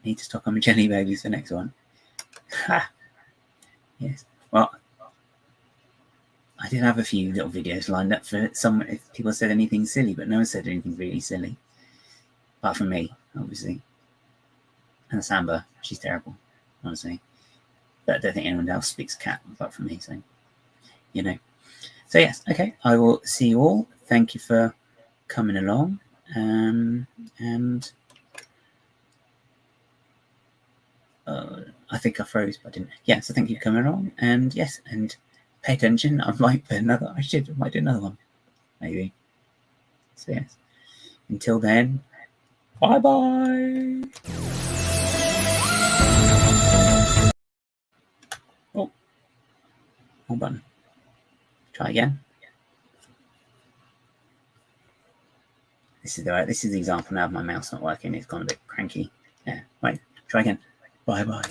Need to stock on my jelly babies for next one. Ha! Yes. Well, I did have a few little videos lined up for some, if people said anything silly, but no one said anything really silly. Apart from me, obviously. And Samba, she's terrible, honestly. But I don't think anyone else speaks cat apart from me, so, you know. So, yes, okay. I will see you all. Thank you for coming along. And I think I froze, but I didn't. Yeah, so thank you for coming along. And yes, and pay attention. I might do another one, maybe. So yes. Until then, bye-bye. Oh, wrong button. Try again. This is the example now of my mouse not working. It's gone a bit cranky. Yeah, right. Try again. Bye-bye.